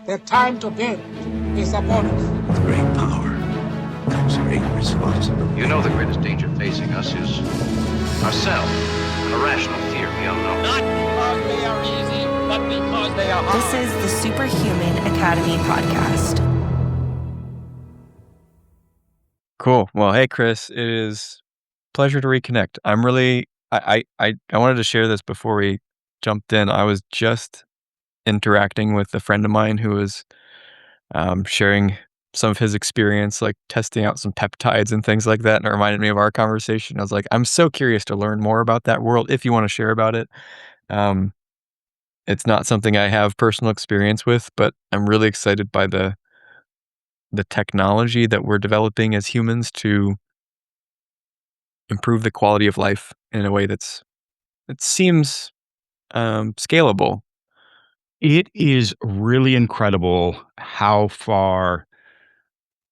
The time to build is upon us. With great power comes great responsibility. You know the greatest danger facing us is ourselves, an irrational fear of the unknown. Not because they are easy, but because they are hard. This is the Superhuman Academy podcast. Cool. Well, hey, Chris, it is a pleasure to reconnect. I'm really, I wanted to share this before we jumped in. I was just interacting with a friend of mine who was sharing some of his experience, like testing out some peptides and things like that. And it reminded me of our conversation. I was like, I'm so curious to learn more about that world if you want to share about it. It's not something I have personal experience with, but I'm really excited by the technology that we're developing as humans to improve the quality of life in a way it seems scalable. It is really incredible how far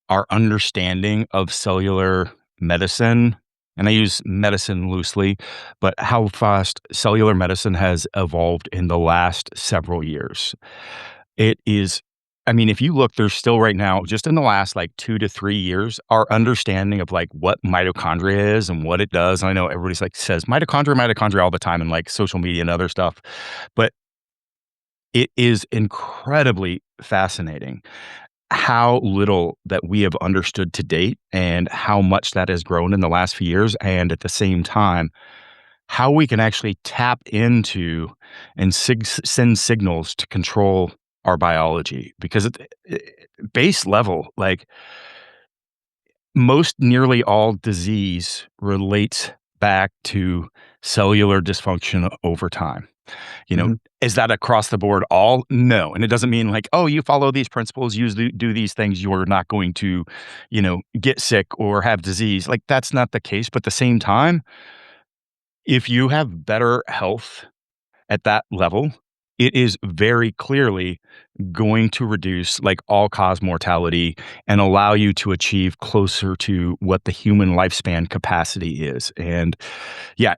our understanding of cellular medicine, and I use medicine loosely, but how fast cellular medicine has evolved in the last several years. It is, I mean, if you look, there's still right now, just in the last like 2 to 3 years, our understanding of like what mitochondria is and what it does. And I know everybody's like says mitochondria all the time in like social media and other stuff, but it is incredibly fascinating how little that we have understood to date and how much that has grown in the last few years. And at the same time, how we can actually tap into and send signals to control our biology. Because at base level, like most nearly all disease relates back to cellular dysfunction over time. You know, is that across the board all? No. And it doesn't mean like, oh, you follow these principles, do these things, you're not going to, get sick or have disease. Like that's not the case. But at the same time, if you have better health at that level, it is very clearly going to reduce like all-cause mortality and allow you to achieve closer to what the human lifespan capacity is. And yeah,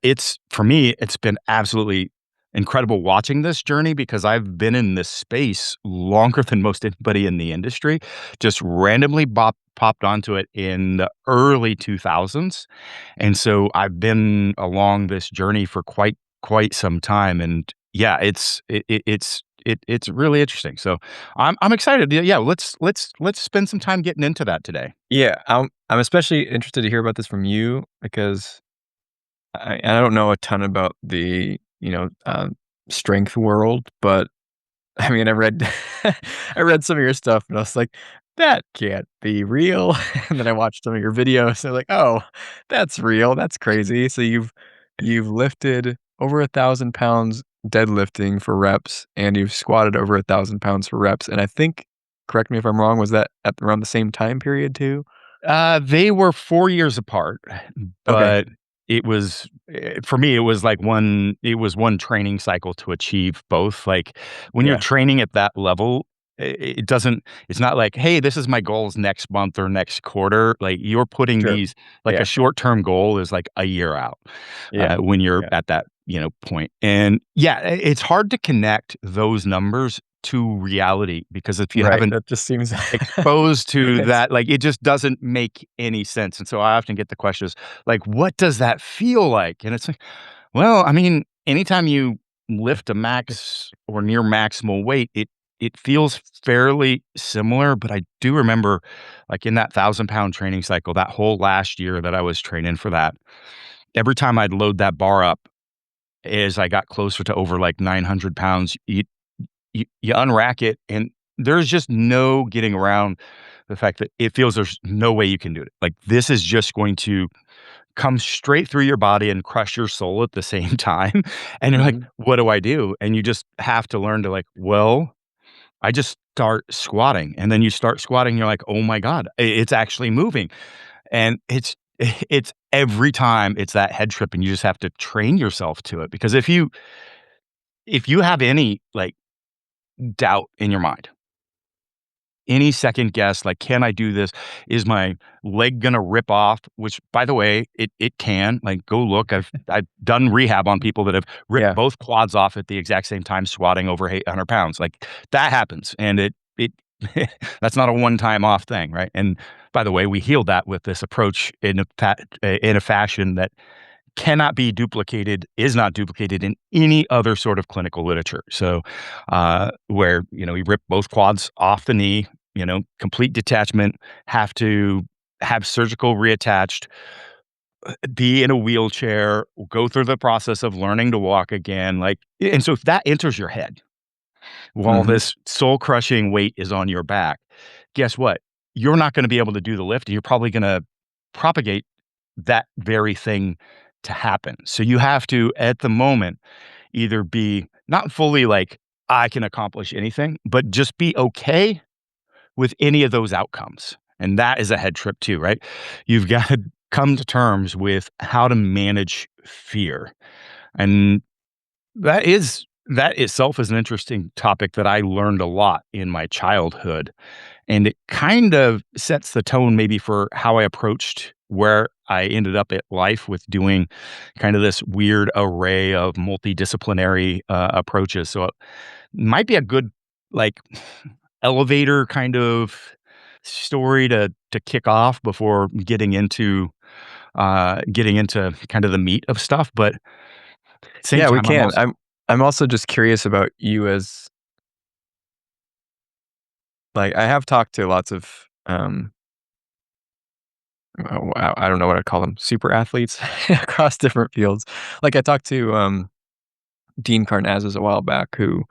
for me, it's been absolutely incredible watching this journey because I've been in this space longer than most anybody in the industry, just randomly popped onto it in the early 2000s. And so I've been along this journey for quite some time. And yeah, it's really interesting. So I'm excited. Yeah, let's spend some time getting into that today. Yeah, I'm especially interested to hear about this from you because I don't know a ton about the strength world, but I mean, I read some of your stuff and I was like, that can't be real. And then I watched some of your videos and I'm like, oh, that's real. That's crazy. So you've lifted over 1,000 pounds deadlifting for reps and you've squatted over 1,000 pounds for reps. And I think, correct me if I'm wrong, was that at around the same time period too? They were 4 years apart, but Okay. it was, for me, it was one training cycle to achieve both. Like when you're training at that level, it's not like, hey, this is my goals next month or next quarter. Like you're putting these, like a short-term goal is like a year out when you're at that, point. And yeah, it's hard to connect those numbers to reality because if you haven't that just seems exposed to that, like it just doesn't make any sense. And so I often get the questions like, what does that feel like? And it's like, well, I mean, anytime you lift a max or near maximal weight, it feels fairly similar. But I do remember like in that 1,000-pound training cycle, that whole last year that I was training for that, every time I'd load that bar up, as I got closer to over like 900 pounds, you unrack it and there's just no getting around the fact that it feels there's no way you can do it. Like this is just going to come straight through your body and crush your soul at the same time. And you're like, what do I do? And you just have to learn to like, well, I just start squatting. And then you start squatting, you're like, oh my God, it's actually moving. And it's every time it's that head trip and you just have to train yourself to it. Because if you have any like doubt in your mind, any second guess, like, can I do this? Is my leg gonna rip off? Which, by the way, it can. Like, go look. I've done rehab on people that have ripped both quads off at the exact same time, squatting over 800 pounds. Like that happens, and it That's not a one-time off thing, right? And by the way, we healed that with this approach in a fashion that cannot be duplicated, is not duplicated in any other sort of clinical literature. So, where, we rip both quads off the knee, complete detachment, have to have surgical reattached, be in a wheelchair, go through the process of learning to walk again. And so if that enters your head while Mhm. this soul crushing weight is on your back, guess what? You're not going to be able to do the lift. And you're probably going to propagate that very thing to happen. So you have to, at the moment, either be not fully like, I can accomplish anything, but just be okay with any of those outcomes. And that is a head trip too, right? You've got to come to terms with how to manage fear. And that itself is an interesting topic that I learned a lot in my childhood. And it kind of sets the tone maybe for how I approached where I ended up at life with doing kind of this weird array of multidisciplinary approaches. So it might be a good like elevator kind of story to kick off before getting into kind of the meat of stuff. But at the same Yeah, we time, I'm can. also I'm also just curious about you as like, I have talked to lots of, oh, wow, I don't know what I'd call them, super athletes across different fields. Like, I talked to, Dean Karnazes a while back, who,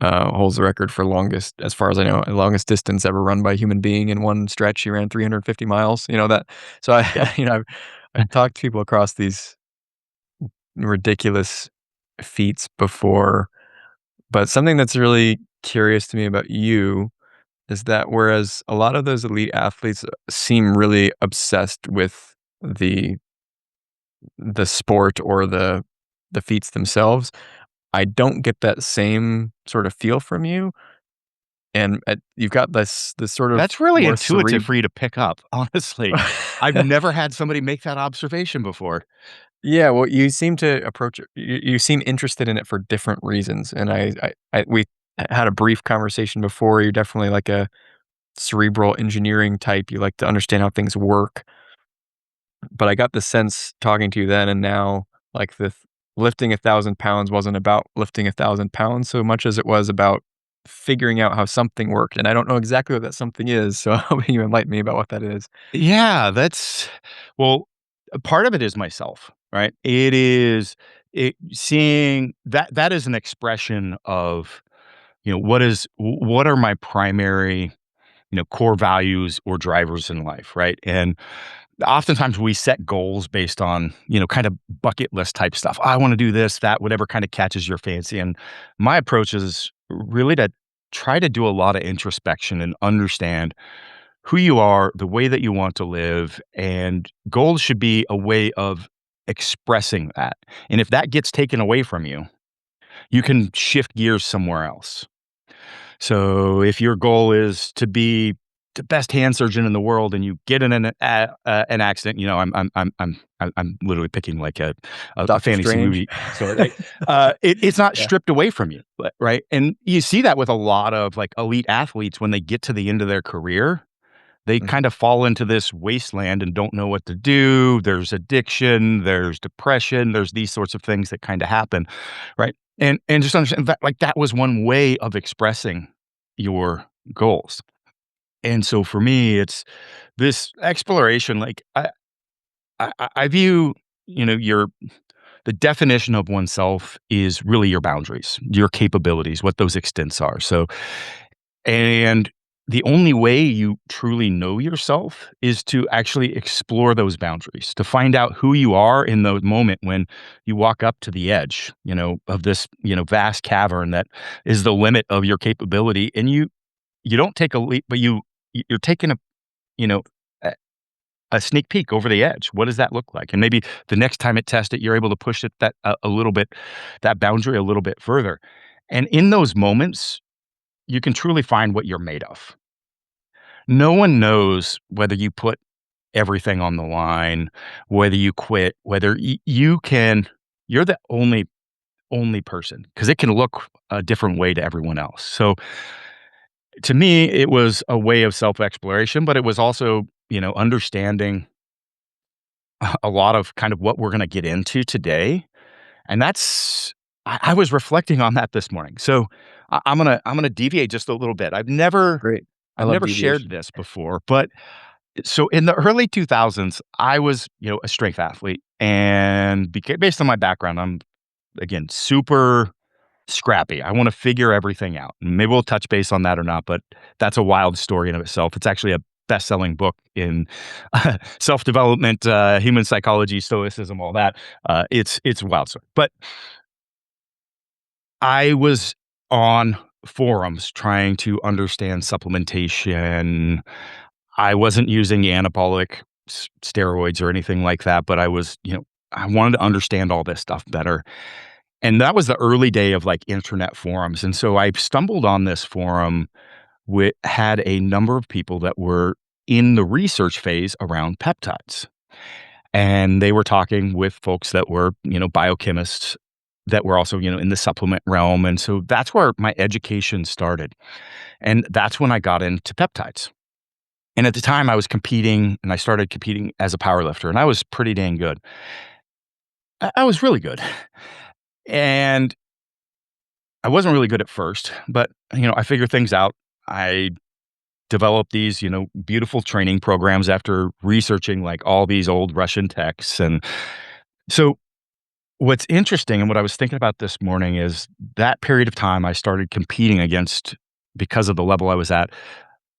holds the record for longest, as far as I know, longest distance ever run by a human being in one stretch. He ran 350 miles, that so yep. I've talked to people across these ridiculous feats before, but something that's really curious to me about you is that whereas a lot of those elite athletes seem really obsessed with the sport or the feats themselves, I don't get that same sort of feel from you, and, you've got this sort of That's really more intuitive for you to pick up, honestly. I've Yeah, never had somebody make that observation before. well, you seem to approach it you seem interested in it for different reasons, and we had a brief conversation before. You're definitely like a cerebral engineering type. You like to understand how things work. But I got the sense talking to you then and now, like lifting 1,000 pounds wasn't about lifting 1,000 pounds so much as it was about figuring out how something worked. And I don't know exactly what that something is. So hoping you enlighten me about what that is. Yeah, well, a part of it is myself, right? It is seeing that is an expression of, what are my primary, core values or drivers in life, right? And oftentimes we set goals based on, kind of bucket list type stuff. I want to do this, that, whatever kind of catches your fancy. And my approach is really to try to do a lot of introspection and understand who you are, the way that you want to live, and goals should be a way of expressing that. And if that gets taken away from you, you can shift gears somewhere else. So if your goal is to be the best hand surgeon in the world and you get in an accident, I'm literally picking like a Doctor fantasy Strange. movie. So it's not Yeah. stripped away from you, right? And you see that with a lot of like elite athletes when they get to the end of their career, they Mhm. kind of fall into this wasteland and don't know what to do. There's addiction, there's depression, there's these sorts of things that kind of happen, right? And just understand that like that was one way of expressing your goals. And so for me, it's this exploration. Like I view, your the definition of oneself is really your boundaries, your capabilities, what those extents are. So and the only way you truly know yourself is to actually explore those boundaries, to find out who you are in the moment when you walk up to the edge, of this, vast cavern that is the limit of your capability. And you don't take a leap, but you're taking you know, a, a sneak peek over the edge. What does that look like? And maybe the next time it tests it, you're able to push it a little bit, that boundary a little bit further. And in those moments, you can truly find what you're made of. No one knows whether you put everything on the line, whether you quit, whether you're the only person because it can look a different way to everyone else. So to me, it was a way of self-exploration, but it was also, understanding a lot of kind of what we're gonna get into today, and I was reflecting on that this morning. So I'm gonna deviate just a little bit. Great. I I've love never shared deviation. this before, but so in the early 2000s, I was, a strength athlete, and based on my background, I'm again super scrappy. I want to figure everything out. Maybe we'll touch base on that or not, but that's a wild story in of itself. It's actually a best-selling book in self-development, human psychology, stoicism, all that. It's a wild story. But I was on forums trying to understand supplementation. I wasn't using anabolic steroids or anything like that, but I wanted to understand all this stuff better. And that was the early day of like internet forums. And so I stumbled on this forum which had a number of people that were in the research phase around peptides. And they were talking with folks that were, biochemists that were also, in the supplement realm. And so that's where my education started. And that's when I got into peptides. And at the time I was competing and I started competing as a powerlifter and I was pretty dang good. I was really good. And I wasn't really good at first, but I figured things out. I developed these, beautiful training programs after researching like all these old Russian texts. And so what's interesting and what I was thinking about this morning is that period of time I started competing because of the level I was at,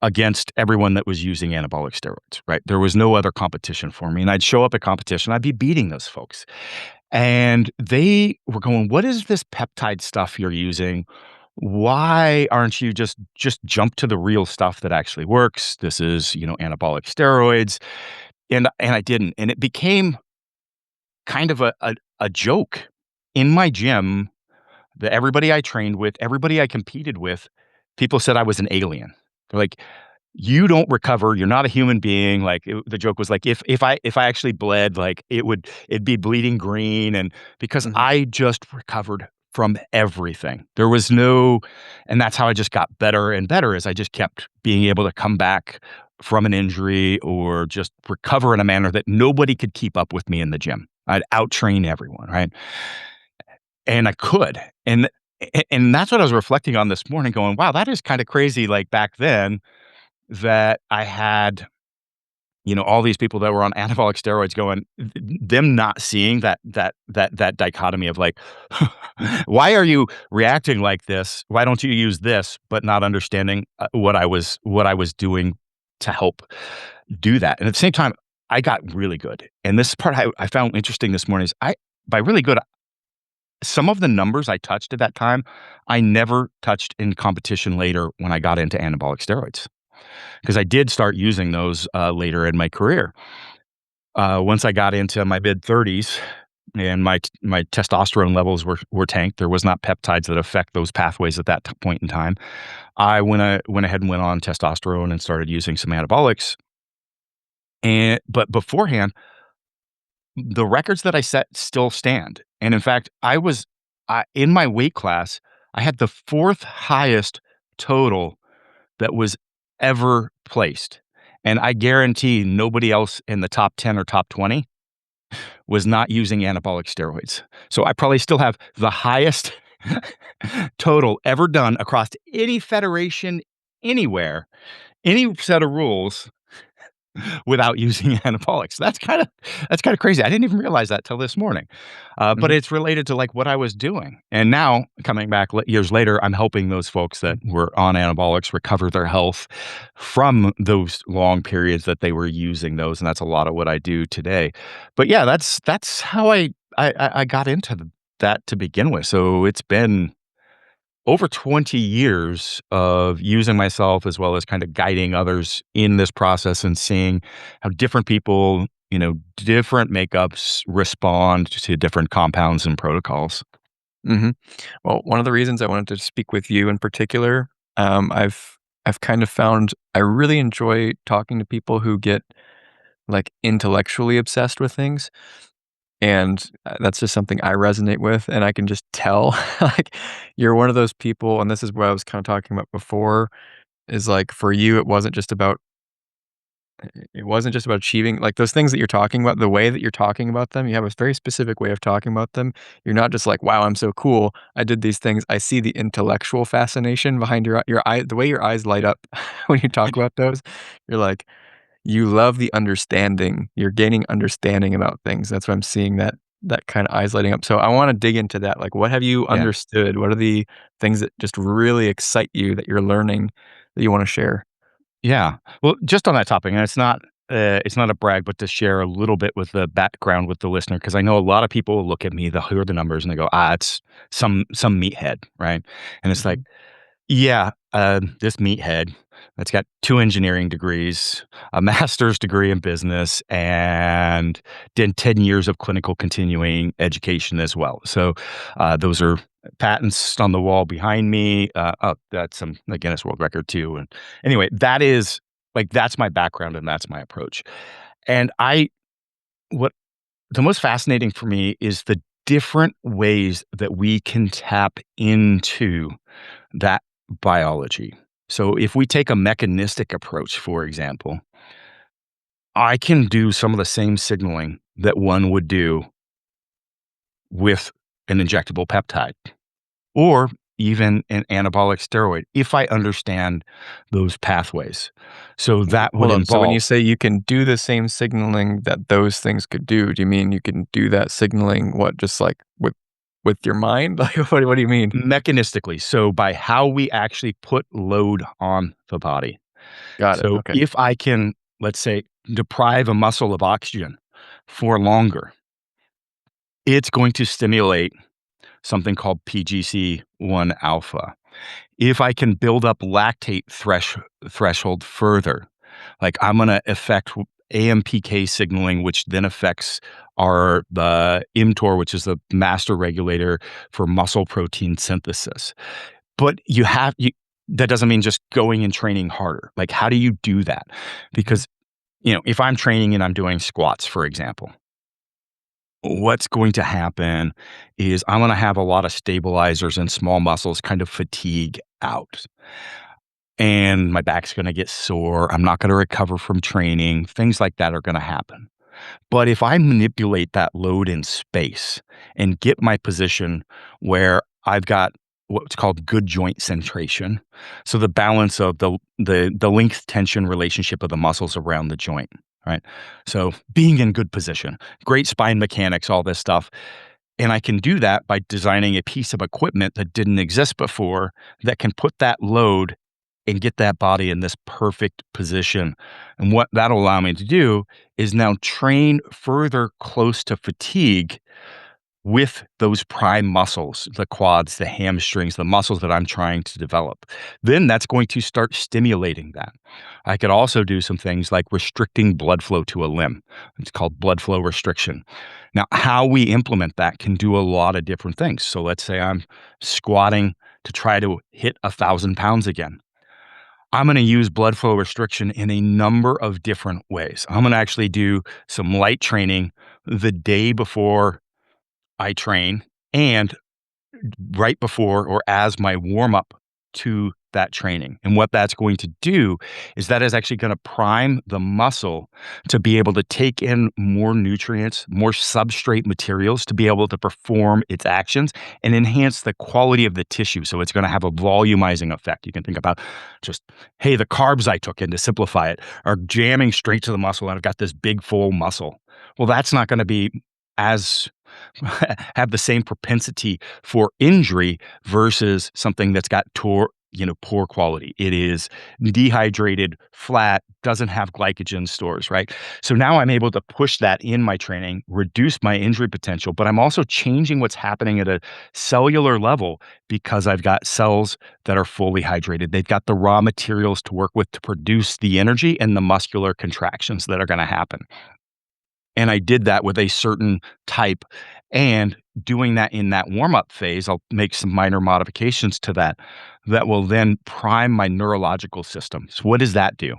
against everyone that was using anabolic steroids, right? There was no other competition for me. And I'd show up at competition, I'd be beating those folks. And they were going, "What is this peptide stuff you're using? Why aren't you just jump to the real stuff that actually works? This is, anabolic steroids." And I didn't. And it became kind of a joke in my gym that everybody I trained with, everybody I competed with, people said I was an alien. They're like, "You don't recover. You're not a human being." Like the joke was like, if I actually bled, like it'd be bleeding green, and because Mhm. I just recovered from everything. There was no, and that's how I just got better and better as I just kept being able to come back from an injury or just recover in a manner that nobody could keep up with me in the gym. I'd outtrain everyone, right? And I could, and that's what I was reflecting on this morning, going, "Wow, that is kind of crazy." Like back then that I had, all these people that were on anabolic steroids going them not seeing that dichotomy of like, "Why are you reacting like this? Why don't you use this?" But not understanding, what I was doing to help do that. And at the same time, I got really good. And this part I found interesting this morning is by really good, some of the numbers I touched at that time, I never touched in competition later when I got into anabolic steroids. Because I did start using those, later in my career. Once I got into my mid-30s and my testosterone levels were tanked, there was not peptides that affect those pathways at that point in time. I went ahead and went on testosterone and started using some anabolics. But beforehand, the records that I set still stand. And in fact, in my weight class, I had the 4th highest total that was ever placed. And I guarantee nobody else in the top 10 or top 20 was not using anabolic steroids. So I probably still have the highest total ever done across any federation anywhere, any set of rules without using anabolics. That's kind of crazy. I didn't even realize that till this morning. But Mhm. it's related to like what I was doing. And now coming back years later, I'm helping those folks that were on anabolics recover their health from those long periods that they were using those. And that's a lot of what I do today. But yeah, that's how I got into that to begin with. So it's been over 20 years of using myself as well as kind of guiding others in this process and seeing how different people, different makeups respond to different compounds and protocols. Mhm. Well, one of the reasons I wanted to speak with you in particular, I've kind of found I really enjoy talking to people who get, like, intellectually obsessed with things, and, that's just something I resonate with, and I can just tell, like, you're one of those people and this is what I was kinda talking about before, is like for you, it wasn't just about achieving like those things that you're talking about, the way that you're talking about them, you have a very specific way of talking about them. You're not just like, wow, I'm so cool. I did these things. I see the intellectual fascination behind your eye, the way your eyes light up when you talk about those. You're like, you love the understanding. You're gaining understanding about things. That's why I'm seeing that kind of eyes lighting up. So I want to dig into that. Like, what have you Yeah. understood? What are the things that just really excite you that you're learning that you want to share? Yeah. Well, just on that topic, and it's not a brag, but to share a little bit with the background with the listener, because I know a lot of people will look at me, they'll hear the numbers and they go, it's some meathead, right? And it's like, Mhm. yeah, this meathead that's got 2 engineering degrees, a master's degree in business, and did 10 years of clinical continuing education as well. So those are patents on the wall behind me. That's a Guinness World Record too. And anyway, that's my background and that's my approach. And what the most fascinating for me is the different ways that we can tap into that biology. So if we take a mechanistic approach, for example, I can do some of the same signaling that one would do with an injectable peptide or even an anabolic steroid if I understand those pathways. So that would Hold on. So when involve you say you can do the same signaling that those things could do you mean you can do that signaling, what, just like with your mind? Like, what do you mean? mechanistically. So by how we actually put load on the body. Got it. So Okay. if I can, let's say, deprive a muscle of oxygen for longer, it's going to stimulate something called PGC1 alpha. If I can build up lactate threshold further, like I'm going to affect AMPK signaling, which then affects the mTOR, which is the master regulator for muscle protein synthesis. But that doesn't mean just going and training harder. Like, how do you do that? Mhm. Because, if I'm training and I'm doing squats, for example, what's going to happen is I'm going to have a lot of stabilizers and small muscles kind of fatigue out. And my back's going to get sore. I'm not going to recover from training. Things like that are going to happen. But if I manipulate that load in space and get my position where I've got what's called good joint centration, so the balance of the length tension relationship of the muscles around the joint, right? So being in good position, great spine mechanics, all this stuff. And I can do that by designing a piece of equipment that didn't exist before that can put that load and get that body in this perfect position. And what that'll allow me to do is now train further close to fatigue with those prime muscles, the quads, the hamstrings, the muscles that I'm trying to develop. Then that's going to start stimulating that. I could also do some things like restricting blood flow to a limb. It's called blood flow restriction. Now, how we implement that can do a lot of different things. So let's say I'm squatting to try to hit 1,000 pounds again. I'm going to use blood flow restriction in a number of different ways. I'm going to actually do some light training the day before I train and right before or as my warm up to that training. And what that's going to do is that is actually going to prime the muscle to be able to take in more nutrients, more substrate materials to be able to perform its actions and enhance the quality of the tissue. So it's going to have a volumizing effect. You can think about just, hey, the carbs I took in, to simplify it, are jamming straight to the muscle and I've got this big full muscle. Well, that's not going to be as have the same propensity for injury versus something that's got poor quality. It is dehydrated, flat, doesn't have glycogen stores, right? So now I'm able to push that in my training, reduce my injury potential, but I'm also changing what's happening at a cellular level because I've got cells that are fully hydrated. They've got the raw materials to work with to produce the energy and the muscular contractions that are going to happen. And I did that with a certain type. And doing that in that warm up phase, I'll make some minor modifications to that will then prime my neurological system. So, what does that do?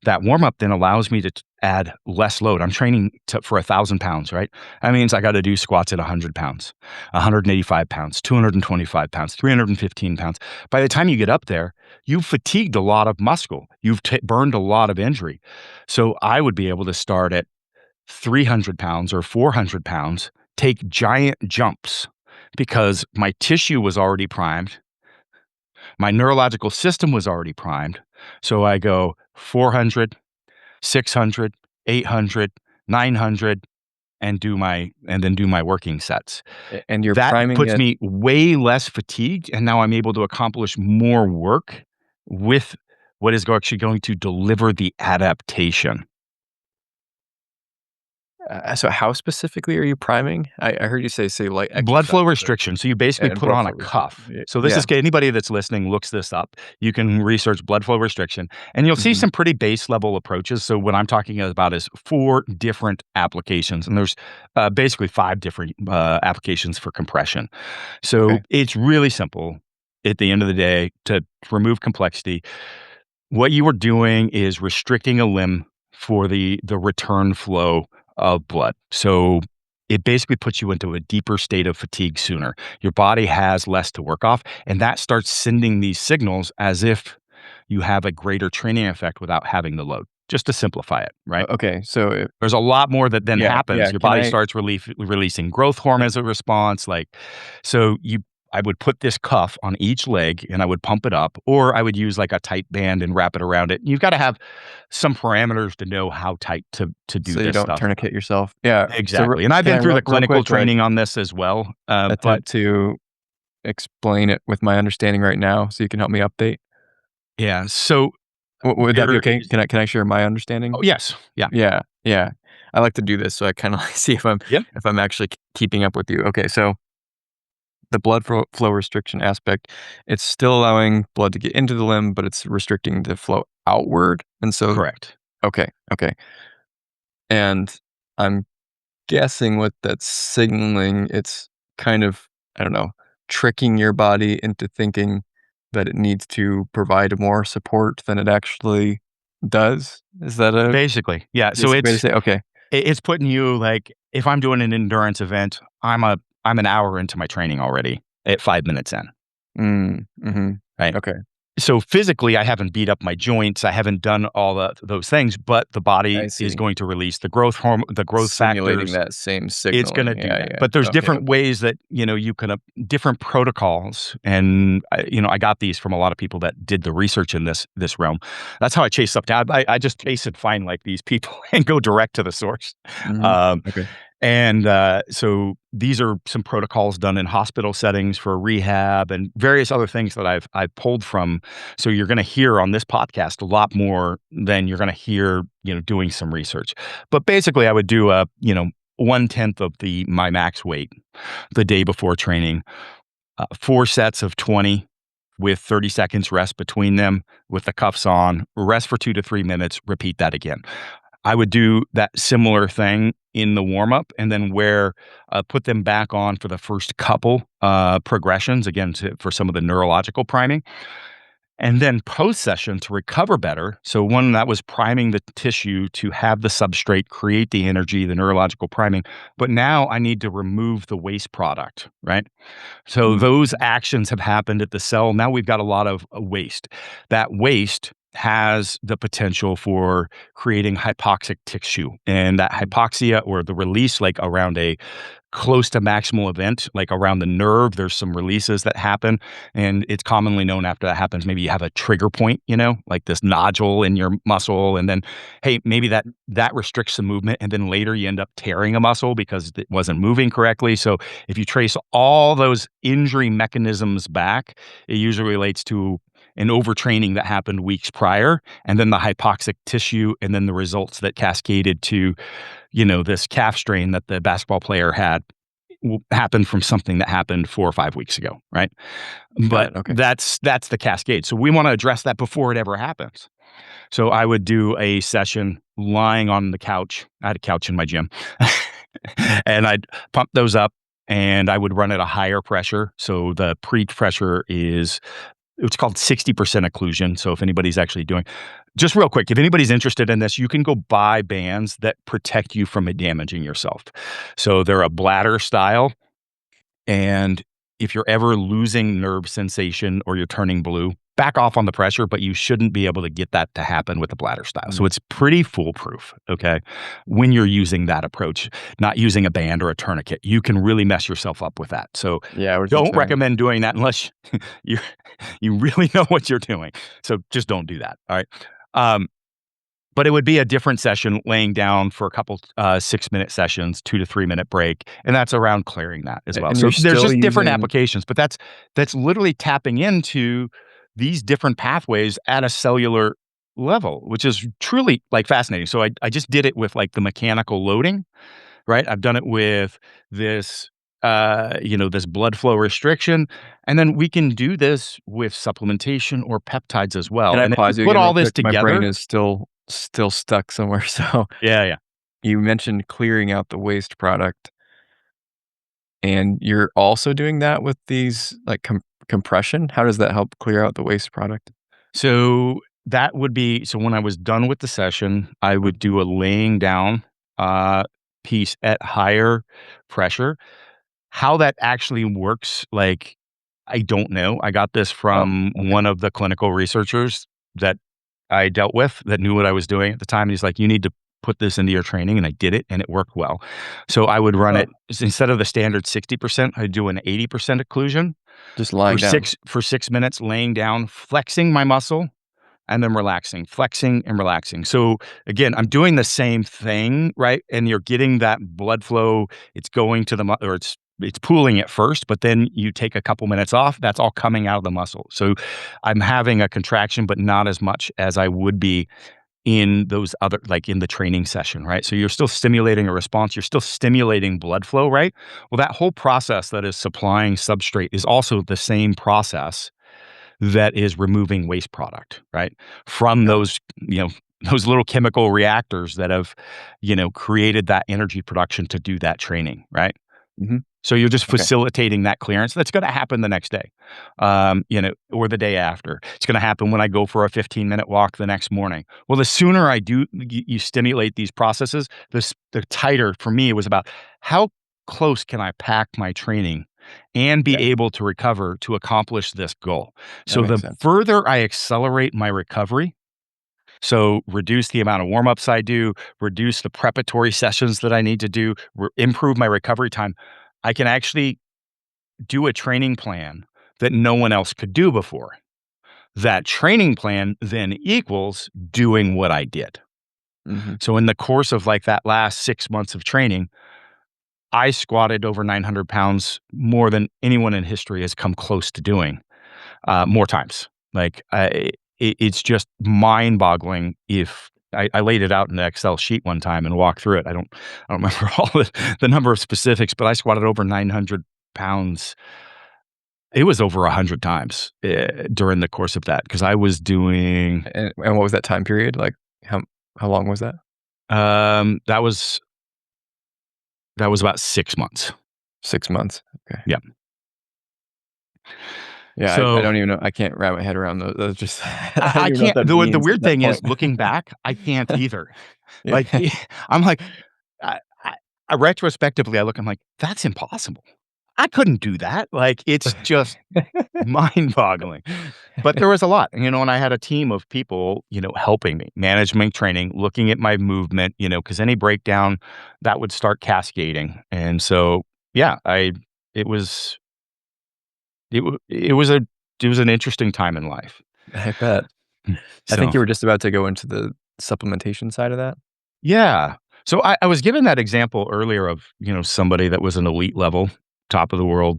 That warm up then allows me to add less load. I'm training for 1,000 pounds, right? That means I got to do squats at 100 pounds, 185 pounds, 225 pounds, 315 pounds. By the time you get up there, you've fatigued a lot of muscle. You've burned a lot of injury. So I would be able to start at 300 pounds or 400 pounds, take giant jumps because my tissue was already primed. My neurological system was already primed. So I go 400, 600, 800, 900, and then do my working sets. And you're That priming puts it. me way less fatigued, and now I'm able to accomplish more work with what is actually going to deliver the adaptation. So how specifically are you priming? I heard you say light Blood flow exercise, but restriction. So you basically and put blood on flow a restriction. cuff. So this is anybody that's listening looks this up. You can research blood flow restriction, and you'll see Mhm. some pretty base level approaches. So what I'm talking about is 4 different applications, and there's basically 5 different applications for compression. So Okay. it's really simple. At the end of the day, to remove complexity, what you are doing is restricting a limb for the return flow of blood. So it basically puts you into a deeper state of fatigue sooner. Your body has less to work off, and that starts sending these signals as if you have a greater training effect without having the load. Just to simplify it, right? Okay. So There's a lot more that then yeah, happens. Your can body I starts releasing growth hormone as a response. So I would put this cuff on each leg and I would pump it up, or I would use like a tight band and wrap it around it. You've got to have some parameters to know how tight to do so you this don't stuff. tourniquet yourself? Yeah. So Exactly. And I've can been I through the real clinical quick, training on this as well. But attempt to explain it with my understanding right now so you can help me update? yeah, so Would that be there okay? is. Can I share my understanding? Oh, yes. Yeah. Yeah, yeah. I like to do this so I kinda like see Yep. if I'm actually keeping up with you. Okay, so the blood flow restriction aspect, it's still allowing blood to get into the limb, but it's restricting the flow outward, and so Correct. okay, okay. And I'm guessing what that's signaling, it's kind of, I don't know, tricking your body into thinking that it needs to provide more support than it actually does? Is that a Basically. Yeah. So basic way to say okay. it's putting you like if I'm doing an endurance event, I'm an hour into my training already at 5 minutes in. Mhm. Right. Okay. So physically, I haven't beat up my joints. I haven't done all those things, but the I body is see. going to release the growth hormone, the growth Simulating factors. that same It's going to signaling. do Yeah, that. yeah. But there's Okay, different okay. ways that, you can, different protocols. And, I got these from a lot of people that did the research in this realm. That's how I chase up tab. I just chase and find like these people and go direct to the source. Mhm. Um, Okay. and so these are some protocols done in hospital settings for rehab and various other things that I've pulled from. So you're going to hear on this podcast a lot more than you're going to hear, doing some research. But basically, I would do 1/10 of my max weight the day before training, 4 sets of 20 with 30 seconds rest between them with the cuffs on, rest for 2 to 3 minutes, repeat that again. I would do that similar thing in the warm up and then put them back on for the first couple progressions, again, for some of the neurological priming. And then post session to recover better. So, one that was priming the tissue to have the substrate, create the energy, the neurological priming. But now I need to remove the waste product, right? So Mm. those actions have happened at the cell. Now we've got a lot of waste. That waste has the potential for creating hypoxic tissue. And that hypoxia or the release, like around a close to maximal event, like around the nerve, there's some releases that happen. And it's commonly known after that happens, maybe you have a trigger point, like this nodule in your muscle. And then, hey, maybe that restricts the movement. And then later you end up tearing a muscle because it wasn't moving correctly. So if you trace all those injury mechanisms back, it usually relates to an overtraining that happened weeks prior, and then the hypoxic tissue, and then the results that cascaded to, this calf strain that the basketball player had happened from something that happened 4 or 5 weeks ago, right? Got But it, okay. that's the cascade. So we want to address that before it ever happens. So I would do a session lying on the couch. I had a couch in my gym. And I'd pump those up and I would run at a higher pressure. So the pre-pressure is it's called 60% occlusion. So if anybody's actually doing, just real quick, if anybody's interested in this, you can go buy bands that protect you from damaging yourself. So they're a bladder style. And if you're ever losing nerve sensation or you're turning blue, back off on the pressure, but you shouldn't be able to get that to happen with the bladder style. So it's pretty foolproof, okay? When you're using that approach, not using a band or a tourniquet, you can really mess yourself up with that. So Yeah, don't recommend doing that unless you really know what you're doing. So just don't do that, all right? But it would be a different session laying down for a couple 6-minute sessions, 2 to 3 minute break, and that's around clearing that as well. And So you're there's still just different using- applications, but that's literally tapping into these different pathways at a cellular level, which is truly like fascinating. So I just did it with like the mechanical loading, right? I've done it with this this blood flow restriction. And then we can do this with supplementation or peptides as well. And I And if pause you you put again all real this quick. My brain together. is still stuck somewhere. So Yeah. you mentioned clearing out the waste product, and you're also doing that with these like compression. How does that help clear out the waste product? So that would be, so when I was done with the session, I would do a laying down piece at higher pressure. How that actually works, like, I don't know. I got this from one of the clinical researchers that I dealt with that knew what I was doing at the time. He's like, you need to put this into your training. And I did it and it worked well. So I would run it instead of the standard 60%, I'd do an 80% occlusion Just lying down. for 6 minutes, laying down, flexing my muscle and then relaxing, flexing and relaxing. So again, I'm doing the same thing, right? And you're getting that blood flow. It's going to the or it's pooling at first, but then you take a couple minutes off. That's all coming out of the muscle. So I'm having a contraction, but not as much as I would be in those other, like in the training session, right? So you're still stimulating a response. You're still stimulating blood flow, right? Well, that whole process that is supplying substrate is also the same process that is removing waste product, right? From those, those little chemical reactors that have, created that energy production to do that training, right? Mm-hmm. So you're just facilitating that clearance. That's going to happen the next day, or the day after. It's going to happen when I go for a 15-minute walk the next morning. Well, the sooner I do, you stimulate these processes, the tighter for me it was about how close can I pack my training and be able to recover to accomplish this goal. So the further I accelerate my recovery, so reduce the amount of warm-ups I do, reduce the preparatory sessions that I need to do, improve my recovery time, I can actually do a training plan that no one else could do before. That training plan then equals doing what I did. Mm-hmm. So in the course of like that last 6 months of training, I squatted over 900 pounds more than anyone in history has come close to doing, more times. Like it's just mind-boggling. If I laid it out in an Excel sheet one time and walked through it, I don't remember all the number of specifics, but I squatted over 900 pounds. It was over 100 times during the course of that because I was doing. And what was that time period? Like how long was that? That was about 6 months. 6 months. Okay. Yeah. Yeah, So, I don't even know. I can't wrap my head around those. That's just I can't. The weird thing is, looking back, I can't either. Yeah. Like, I'm like, I retrospectively, I look, I'm like, that's impossible. I couldn't do that. Like, it's just mind-boggling. But there was a lot, and I had a team of people, helping me, management training, looking at my movement, because any breakdown that would start cascading. And so, yeah, it was an interesting time in life. I bet. I think you were just about to go into the supplementation side of that. Yeah. So I was given that example earlier of, somebody that was an elite level, top of the world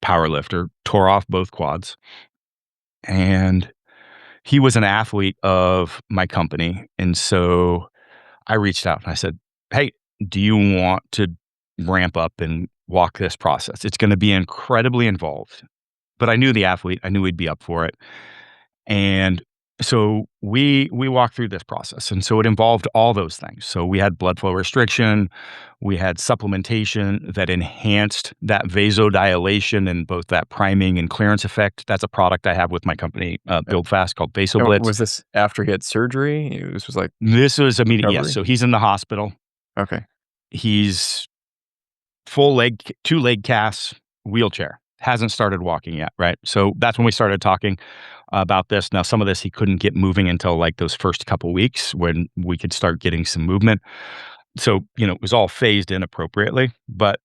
power lifter, tore off both quads. And he was an athlete of my company. And so I reached out and I said, hey, do you want to ramp up and walk this process? It's going to be incredibly involved. But I knew the athlete. I knew he'd be up for it. And So we walked through this process, and so it involved all those things. So we had blood flow restriction, we had supplementation that enhanced that vasodilation and both that priming and clearance effect. That's a product I have with my company, Build Fast, called Oh, VasoBlitz. was this after he had surgery? This was like This was immediate. Yes, recovery? so he's in the hospital. Okay. He's full leg, 2 leg casts, wheelchair. Hasn't started walking yet, right? So that's when we started talking about this. Now, some of this he couldn't get moving until like those first couple weeks when we could start getting some movement. So, it was all phased in appropriately, but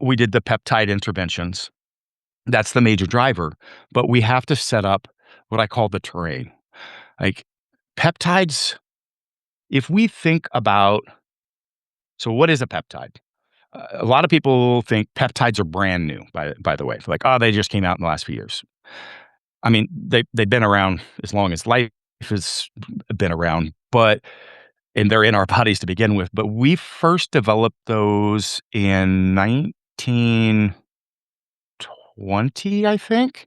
we did the peptide interventions. That's the major driver, but we have to set up what I call the terrain. Like peptides, if we think about, so what is a peptide? A lot of people think peptides are brand new, by the way. Like, oh, they just came out in the last few years. I mean, they've been around as long as life has been around, and they're in our bodies to begin with. But we first developed those in 1920, I think,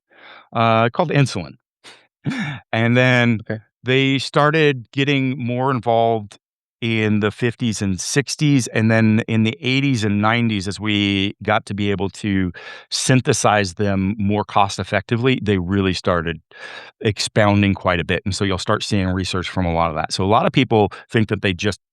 called insulin. And then Okay. they started getting more involved in the 50s and 60s, and then in the 80s and 90s, as we got to be able to synthesize them more cost effectively, they really started expounding quite a bit. And so you'll start seeing research from a lot of that. So a lot of people think that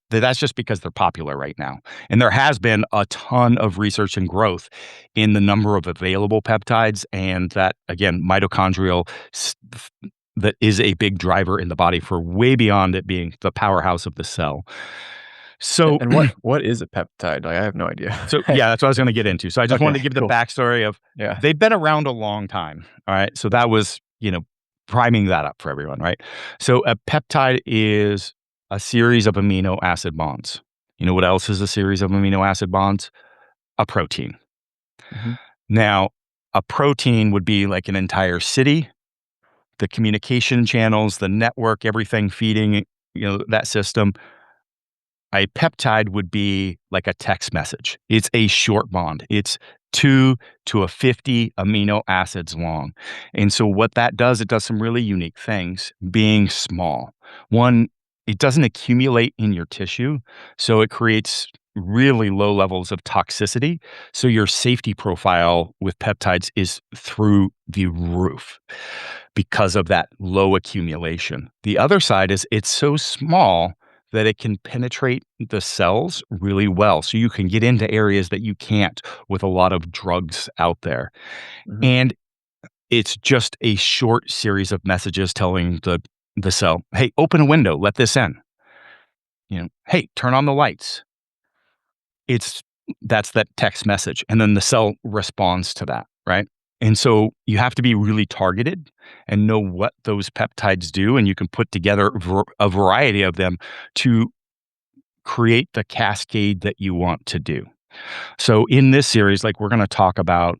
that's just because they're popular right now. And there has been a ton of research and growth in the number of available peptides, and that, again, mitochondrial that is a big driver in the body for way beyond it being the powerhouse of the cell. So, And what is a peptide? Like, I have no idea. so yeah, that's what I was going to get into. So I just Okay, wanted to give the cool. backstory of Yeah. they've been around a long time. All right. So that was, priming that up for everyone, right? So a peptide is a series of amino acid bonds. You know what else is a series of amino acid bonds? A protein. Mhm. Now, a protein would be like an entire city, the communication channels, the network, everything feeding, that system. A peptide would be like a text message. It's a short bond. It's 2 to 50 amino acids long. And so what that does, it does some really unique things being small. One, it doesn't accumulate in your tissue, so it creates really low levels of toxicity. So your safety profile with peptides is through the roof because of that low accumulation. The other side is it's so small that it can penetrate the cells really well. So you can get into areas that you can't with a lot of drugs out there. Mhm. And it's just a short series of messages telling the cell, hey, open a window, let this in. Hey, turn on the lights. That's that text message. And then the cell responds to that, right? And so you have to be really targeted and know what those peptides do. And you can put together a variety of them to create the cascade that you want to do. So in this series, like, we're going to talk about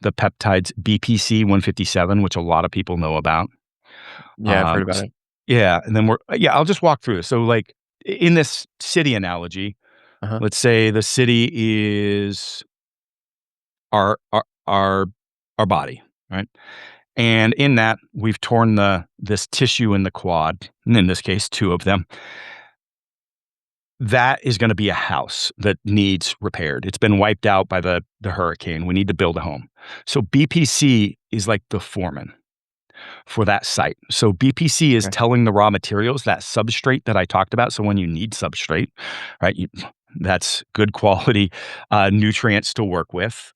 the peptides BPC 157, which a lot of people know about. Yeah, I've heard about it. Yeah. And then I'll just walk through this. So, like, in this city analogy, Uh-huh. let's say the city is our our body, right? And in that, we've torn this tissue in the quad, and in this case, 2 of them. That is going to be a house that needs repaired. It's been wiped out by the hurricane. We need to build a home. So BPC is like the foreman for that site. So BPC is Okay. telling the raw materials, that substrate that I talked about. So when you need substrate, right, that's good quality nutrients to work with.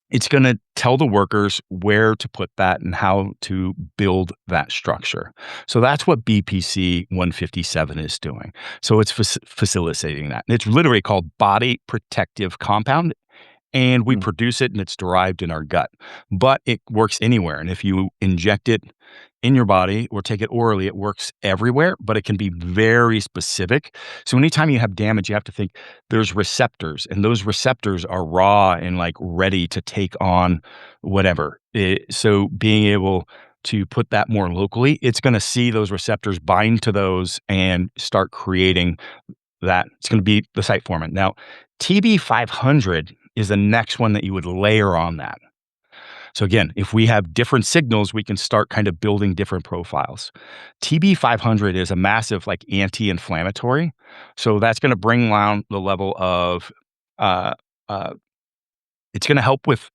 It's going to tell the workers where to put that and how to build that structure. So that's what BPC 157 is doing. So it's facilitating that. And it's literally called body protective compound. And we Hmm. produce it, and it's derived in our gut. But it works anywhere. And if you inject it in your body or take it orally, it works everywhere, but it can be very specific. So anytime you have damage, you have to think there's receptors, and those receptors are raw and like ready to take on whatever. So being able to put that more locally, it's going to see those receptors bind to those and start creating that. It's going to be the site foreman. Now, TB500 is the next one that you would layer on that. So again, if we have different signals, we can start kind of building different profiles. TB500 is a massive like anti-inflammatory. So that's going to bring down the level of, uh, uh, it's going to help with,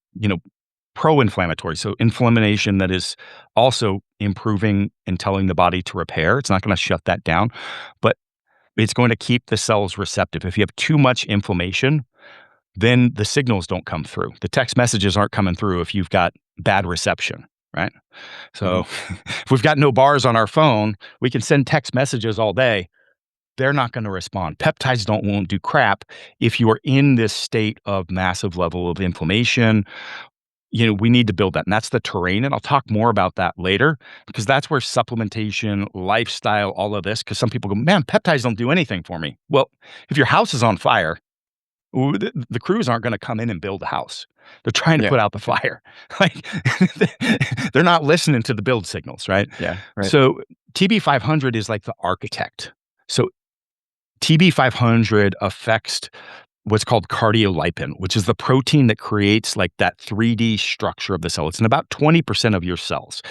pro-inflammatory. So inflammation that is also improving and telling the body to repair. It's not going to shut that down, but it's going to keep the cells receptive. If you have too much inflammation, then the signals don't come through. The text messages aren't coming through if you've got bad reception, right? So if we've got no bars on our phone, we can send text messages all day. They're not going to respond. Peptides won't do crap if you are in this state of massive level of inflammation. We need to build that. And that's the terrain. And I'll talk more about that later because that's where supplementation, lifestyle, all of this, because some people go, man, peptides don't do anything for me. Well, if your house is on fire, the crews aren't going to come in and build a house. They're trying to put out the fire. Like they're not listening to the build signals, right? Yeah. Right. So TB500 is like the architect. So TB500 affects what's called cardiolipin, which is the protein that creates like that 3D structure of the cell. It's in about 20% of your cells.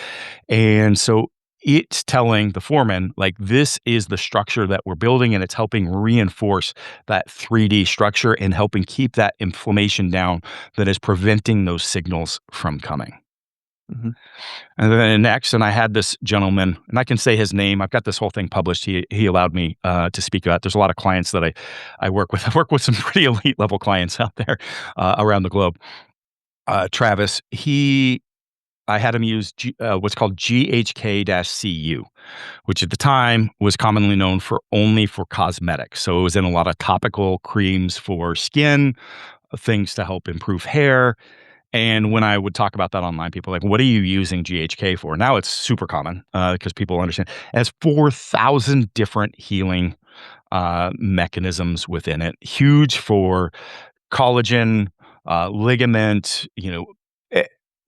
And so it's telling the foreman, like, this is the structure that we're building, and it's helping reinforce that 3D structure and helping keep that inflammation down that is preventing those signals from coming. Mm-hmm. And then next, and I had this gentleman, and I can say his name. I've got this whole thing published. He allowed me to speak about. There's a lot of clients that I work with. I work with some pretty elite level clients out there around the globe. Travis, I had him use what's called GHK-CU, which at the time was commonly known only for cosmetics. So it was in a lot of topical creams for skin, things to help improve hair. And when I would talk about that online, people are like, what are you using GHK for? Now it's super common because people understand. It has 4,000 different healing mechanisms within it. Huge for collagen, ligament,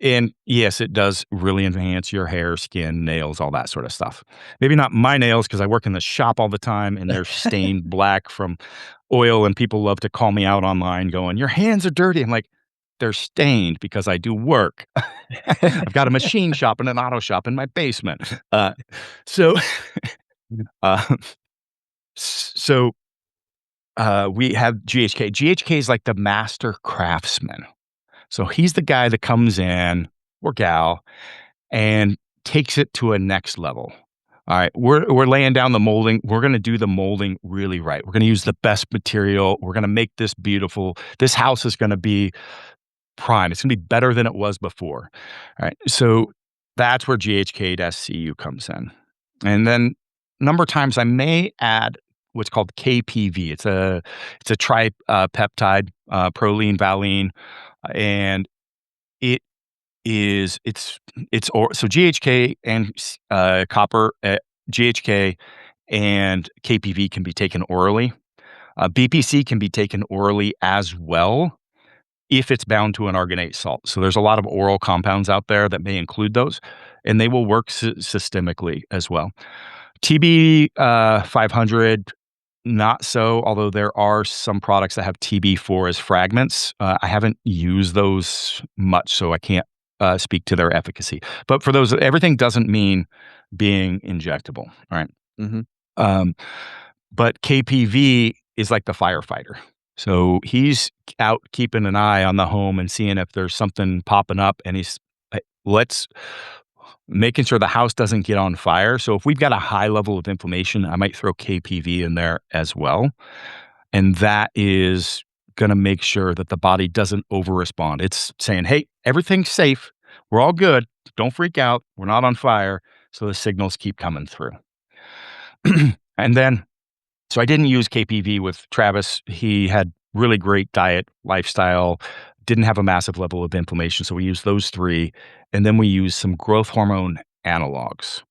and yes, it does really enhance your hair, skin, nails, all that sort of stuff. Maybe not my nails because I work in the shop all the time and they're stained black from oil, and people love to call me out online going, your hands are dirty. I'm like, they're stained because I do work. I've got a machine shop and an auto shop in my basement. So we have GHK. GHK is like the master craftsman. So he's the guy that comes in, or gal, and takes it to a next level. All right, we're laying down the molding. We're going to do the molding really right. We're going to use the best material. We're going to make this beautiful. This house is going to be prime. It's going to be better than it was before. All right, so that's where GHK-CU comes in. And then a number of times I may add what's called KPV. It's a tripeptide, proline, valine. And so GHK and copper, GHK and KPV can be taken orally. BPC can be taken orally as well if it's bound to an arginate salt. So there's a lot of oral compounds out there that may include those, and they will work systemically as well. TB 500. Not so, although there are some products that have TB4 as fragments. I haven't used those much, so I can't speak to their efficacy. But for those, everything doesn't mean being injectable, all right? Mm-hmm. But KPV is like the firefighter. So he's out keeping an eye on the home and seeing if there's something popping up, and he's making sure the house doesn't get on fire. So if we've got a high level of inflammation, I might throw KPV in there as well. And that is going to make sure that the body doesn't over-respond. It's saying, hey, everything's safe. We're all good. Don't freak out. We're not on fire. So the signals keep coming through. And then, so I didn't use KPV with Travis. He had really great diet, lifestyle, didn't have a massive level of inflammation. So we used those three. And then we use some growth hormone analogs.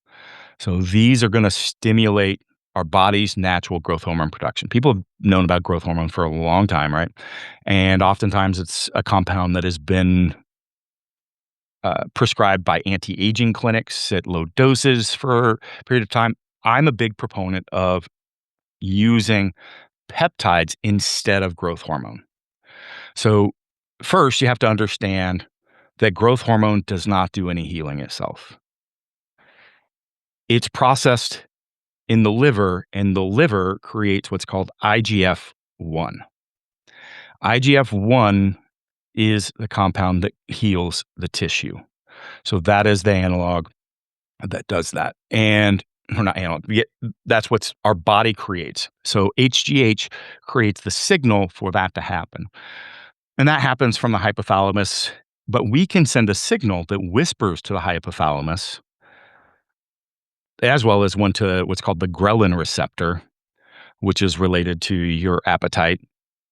So these are going to stimulate our body's natural growth hormone production. People have known about growth hormone for a long time, right? And oftentimes it's a compound that has been prescribed by anti-aging clinics at low doses for a period of time. I'm a big proponent of using peptides instead of growth hormone. So first, you have to understand that growth hormone does not do any healing itself. It's processed in the liver, and the liver creates what's called IGF-1. IGF-1 is the compound that heals the tissue. So that is the analog that does that. And or not analog, that's what our body creates. So HGH creates the signal for that to happen. And that happens from the hypothalamus, but we can send a signal that whispers to the hypothalamus, as well as one to what's called the ghrelin receptor, which is related to your appetite.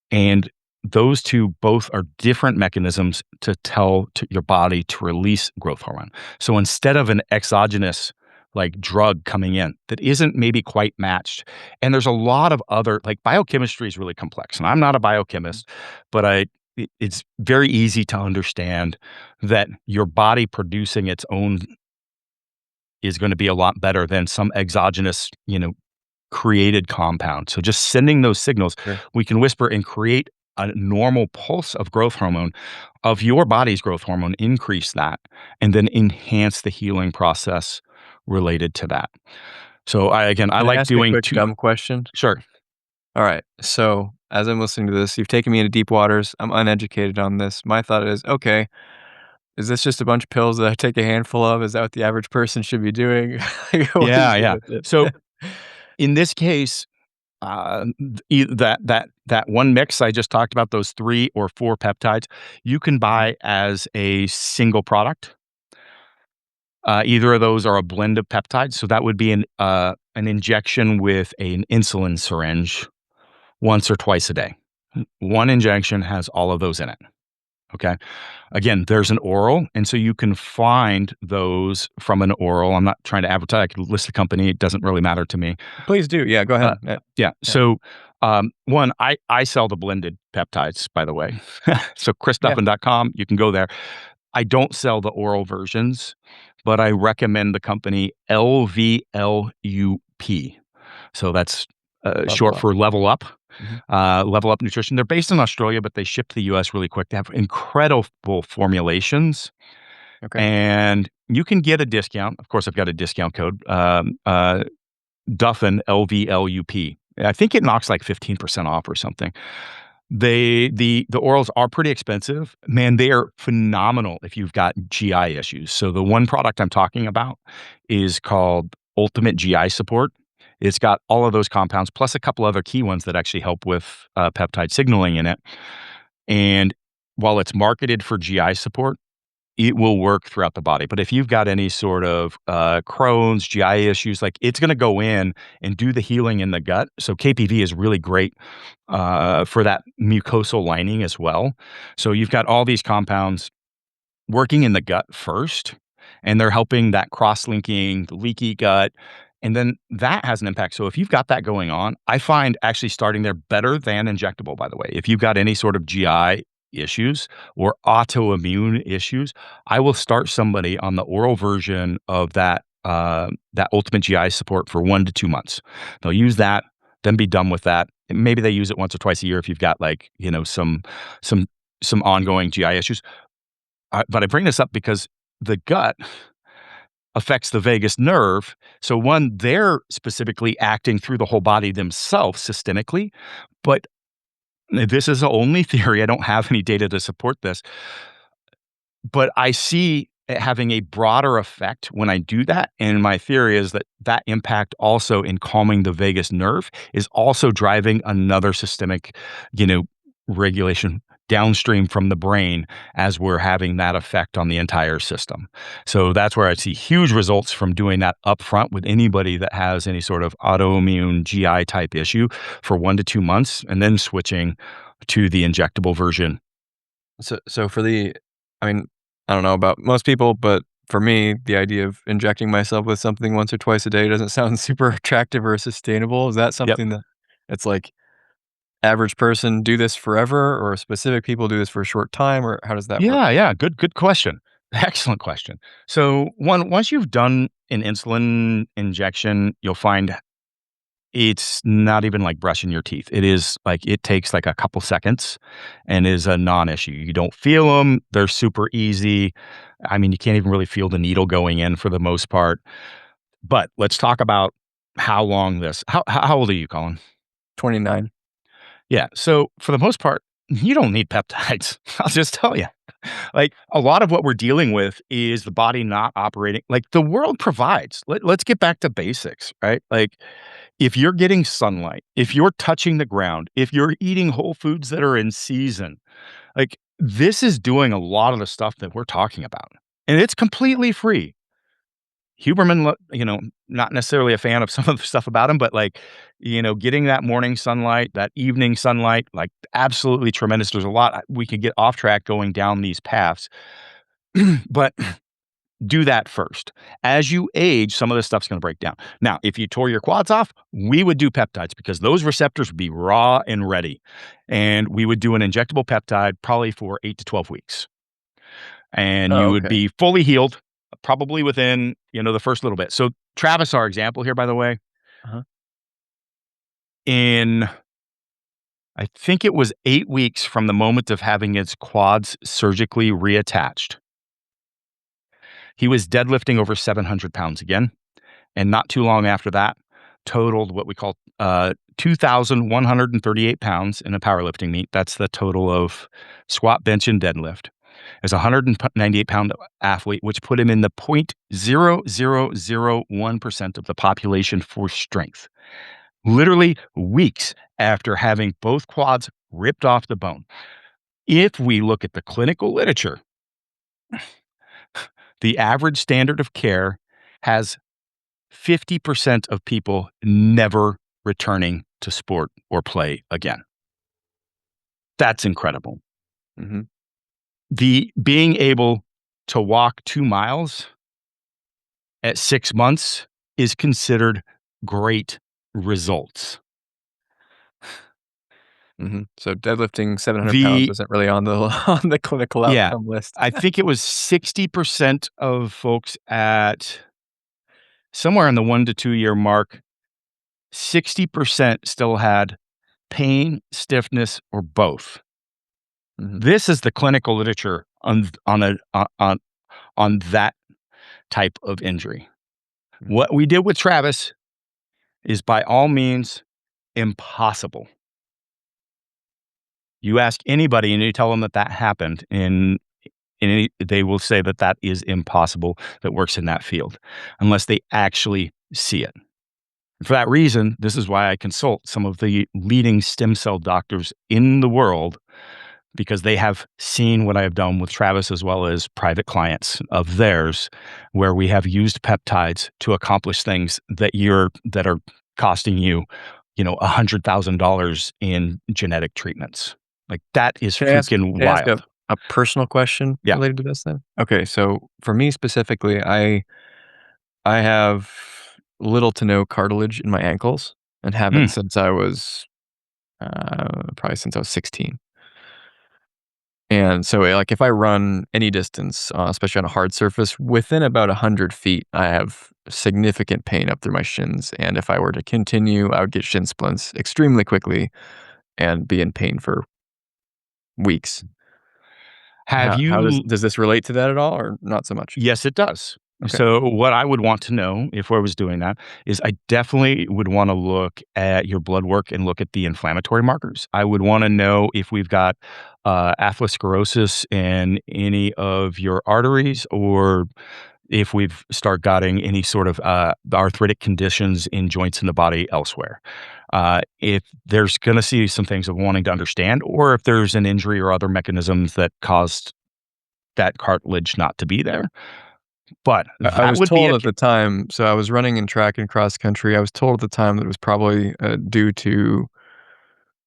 And those two both are different mechanisms to tell to your body to release growth hormone. So instead of an exogenous like drug coming in that isn't maybe quite matched, and there's a lot of other, like biochemistry is really complex, and I'm not a biochemist, but it's very easy to understand that your body producing its own is going to be a lot better than some exogenous, created compound. So just sending those signals, Sure. we can whisper and create a normal pulse of growth hormone, of your body's growth hormone, increase that, and then enhance the healing process related to that. So I Can I like ask a doing quick two. dumb question? Sure. All right. So as I'm listening to this, you've taken me into deep waters. I'm uneducated on this. My thought is, okay, is this just a bunch of pills that I take a handful of? Is that what the average person should be doing? Like, what is Yeah, it yeah. with it? So in this case, that one mix I just talked about, those 3 or 4 peptides, you can buy as a single product. Either of those are a blend of peptides, so that would be an injection with an insulin syringe once or twice a day. One injection has all of those in it. Okay. Again, there's an oral, and so you can find those from an oral. I'm not trying to advertise. I could list the company. It doesn't really matter to me. Please do. Yeah, go ahead. Yeah. Yeah. So, one, I sell the blended peptides, by the way. So Yeah. chrisduffin.com, you can go there. I don't sell the oral versions, but I recommend the company LVLUP. So that's short Up. for Level Up. Mhm. Level Up Nutrition. They're based in Australia, but they ship to the US really quick. They have incredible formulations, Okay. and you can get a discount. Of course, I've got a discount code, Duffin, LVLUP. I think it knocks like 15% off or something. The orals are pretty expensive. Man, they are phenomenal if you've got GI issues. So the one product I'm talking about is called Ultimate GI Support. It's got all of those compounds plus a couple other key ones that actually help with peptide signaling in it. And while it's marketed for GI support, it will work throughout the body. But if you've got any sort of Crohn's, GI issues, like it's going to go in and do the healing in the gut. So KPV is really great for that mucosal lining as well. So you've got all these compounds working in the gut first, and they're helping that cross-linking, the leaky gut, and then that has an impact. So if you've got that going on, I find actually starting there better than injectable, by the way. If you've got any sort of GI issues or autoimmune issues, I will start somebody on the oral version of that Ultimate GI Support for 1 to 2 months. They'll use that, then be done with that. Maybe they use it once or twice a year if you've got like, some ongoing GI issues. But I bring this up because the gut affects the vagus nerve. So one, they're specifically acting through the whole body themselves systemically, but this is only theory. I don't have any data to support this, but I see it having a broader effect when I do that. And my theory is that impact also in calming the vagus nerve is also driving another systemic, regulation downstream from the brain as we're having that effect on the entire system. So that's where I see huge results from doing that upfront with anybody that has any sort of autoimmune GI type issue for 1 to 2 months, and then switching to the injectable version. So I mean, I don't know about most people, but for me, the idea of injecting myself with something once or twice a day doesn't sound super attractive or sustainable. Is that Yep. something that it's like average person do this forever, or specific people do this for a short time, or how does that work? Yeah, yeah. Good question. Excellent question. So once you've done an insulin injection, you'll find It's not even like brushing your teeth. It is like it takes like a couple seconds and is a non-issue. You don't feel them. They're super easy. I mean, you can't even really feel the needle going in for the most part. But let's talk about how long this. How old are you, Colin? 29. Yeah. So for the most part, you don't need peptides. I'll just tell you. Like a lot of what we're dealing with is the body not operating like the world provides. Let's get back to basics, right? Like if you're getting sunlight, if you're touching the ground, if you're eating whole foods that are in season, like this is doing a lot of the stuff that we're talking about. And it's completely free. Huberman, not necessarily a fan of some of the stuff about him, but like, getting that morning sunlight, that evening sunlight, like absolutely tremendous. There's a lot we could get off track going down these paths, but do that first. As you age, some of this stuff's going to break down. Now, if you tore your quads off, we would do peptides because those receptors would be raw and ready. And we would do an injectable peptide probably for 8 to 12 weeks. And you Oh, would okay. be fully healed probably within, the first little bit. So Travis, our example here, by the way, Uh-huh. in I think it was 8 weeks from the moment of having his quads surgically reattached, he was deadlifting over 700 pounds again. And not too long after that, totaled what we call 2,138 pounds in a powerlifting meet. That's the total of squat, bench, and deadlift. As a 198-pound athlete, which put him in the 0.0001% of the population for strength. Literally weeks after having both quads ripped off the bone. If we look at the clinical literature, the average standard of care has 50% of people never returning to sport or play again. That's incredible. Mm-hmm. The being able to walk 2 miles at 6 months is considered great results. Mm-hmm. So deadlifting 700 pounds The isn't really on the on the clinical Yeah, outcome list. I think it was 60% of folks at somewhere in the 1 to 2 year mark, 60% still had pain, stiffness, or both. Mhm. This is the clinical literature on that type of injury. Mhm. What we did with Travis is by all means impossible. You ask anybody and you tell them that happened, and they will say that is impossible, that works in that field, unless they actually see it. And for that reason, this is why I consult some of the leading stem cell doctors in the world, because they have seen what I have done with Travis as well as private clients of theirs, where we have used peptides to accomplish things that are costing you, $100,000 in genetic treatments. Like that is freaking Can I ask wild. a personal question Yeah. related to this then? Okay, so for me specifically, I have little to no cartilage in my ankles and haven't Mm. since I was, probably since I was 16. And so, like, if I run any distance, especially on a hard surface, within about 100 feet, I have significant pain up through my shins, and if I were to continue, I would get shin splints extremely quickly and be in pain for weeks. Have How you does this relate to that at all or not so much? Yes, it does. Okay. So what I would want to know if I was doing that is I definitely would want to look at your blood work and look at the inflammatory markers. I would want to know if we've got atherosclerosis in any of your arteries, or if we've start getting any sort of arthritic conditions in joints in the body elsewhere. If there's going to see some things of wanting to understand, or if there's an injury or other mechanisms that caused that cartilage not to be there. But I that was would be told a at the time, so I was running in track and cross country. I was told at the time that it was probably due to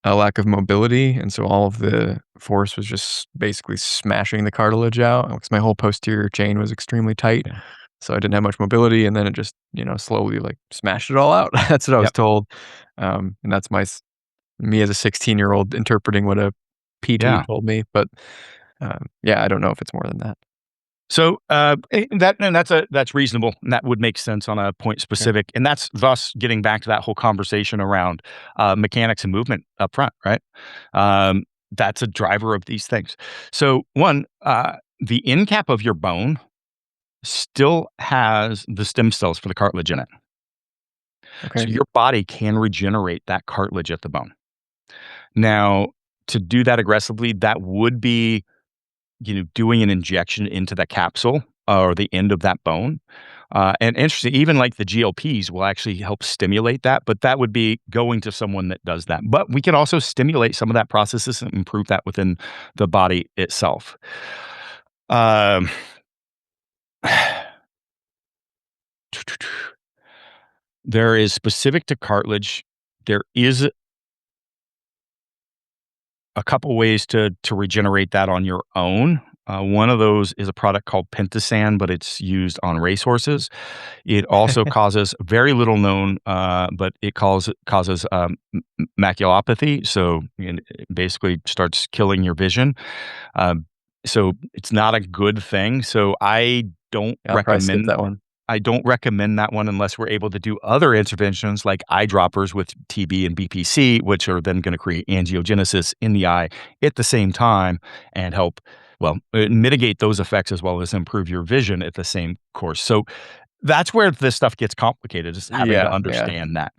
a lack of mobility, and so all of the force was just basically smashing the cartilage out because my whole posterior chain was extremely tight. Yeah. So I didn't have much mobility, and then it just slowly like smashed it all out. That's what I was Yep. told, and that's me as a 16-year-old interpreting what a PT Yeah. told me. But yeah, I don't know if it's more than that. So that's reasonable, and that would make sense on a point specific, and that's thus getting back to that whole conversation around mechanics and movement up front, right? That's a driver of these things. So one, the end cap of your bone still has the stem cells for the cartilage in it, so Okay. your body can regenerate that cartilage at the bone. Now, to do that aggressively, that would be doing an injection into the capsule or the end of that bone. And interesting, even like the GLPs will actually help stimulate that, but that would be going to someone that does that. But we can also stimulate some of that processes and improve that within the body itself. Um, there is specific to cartilage. There is a couple ways to regenerate that on your own. One of those is a product called Pentosan, but it's used on racehorses. It also causes very little known, but it causes maculopathy. So it basically starts killing your vision. So it's not a good thing. So I don't I'll probably skip recommend that one. I don't recommend that one unless we're able to do other interventions like eye droppers with TB and BPC, which are then going to create angiogenesis in the eye at the same time and help, mitigate those effects as well as improve your vision at the same course. So that's where this stuff gets complicated, is having to Yeah, understand that.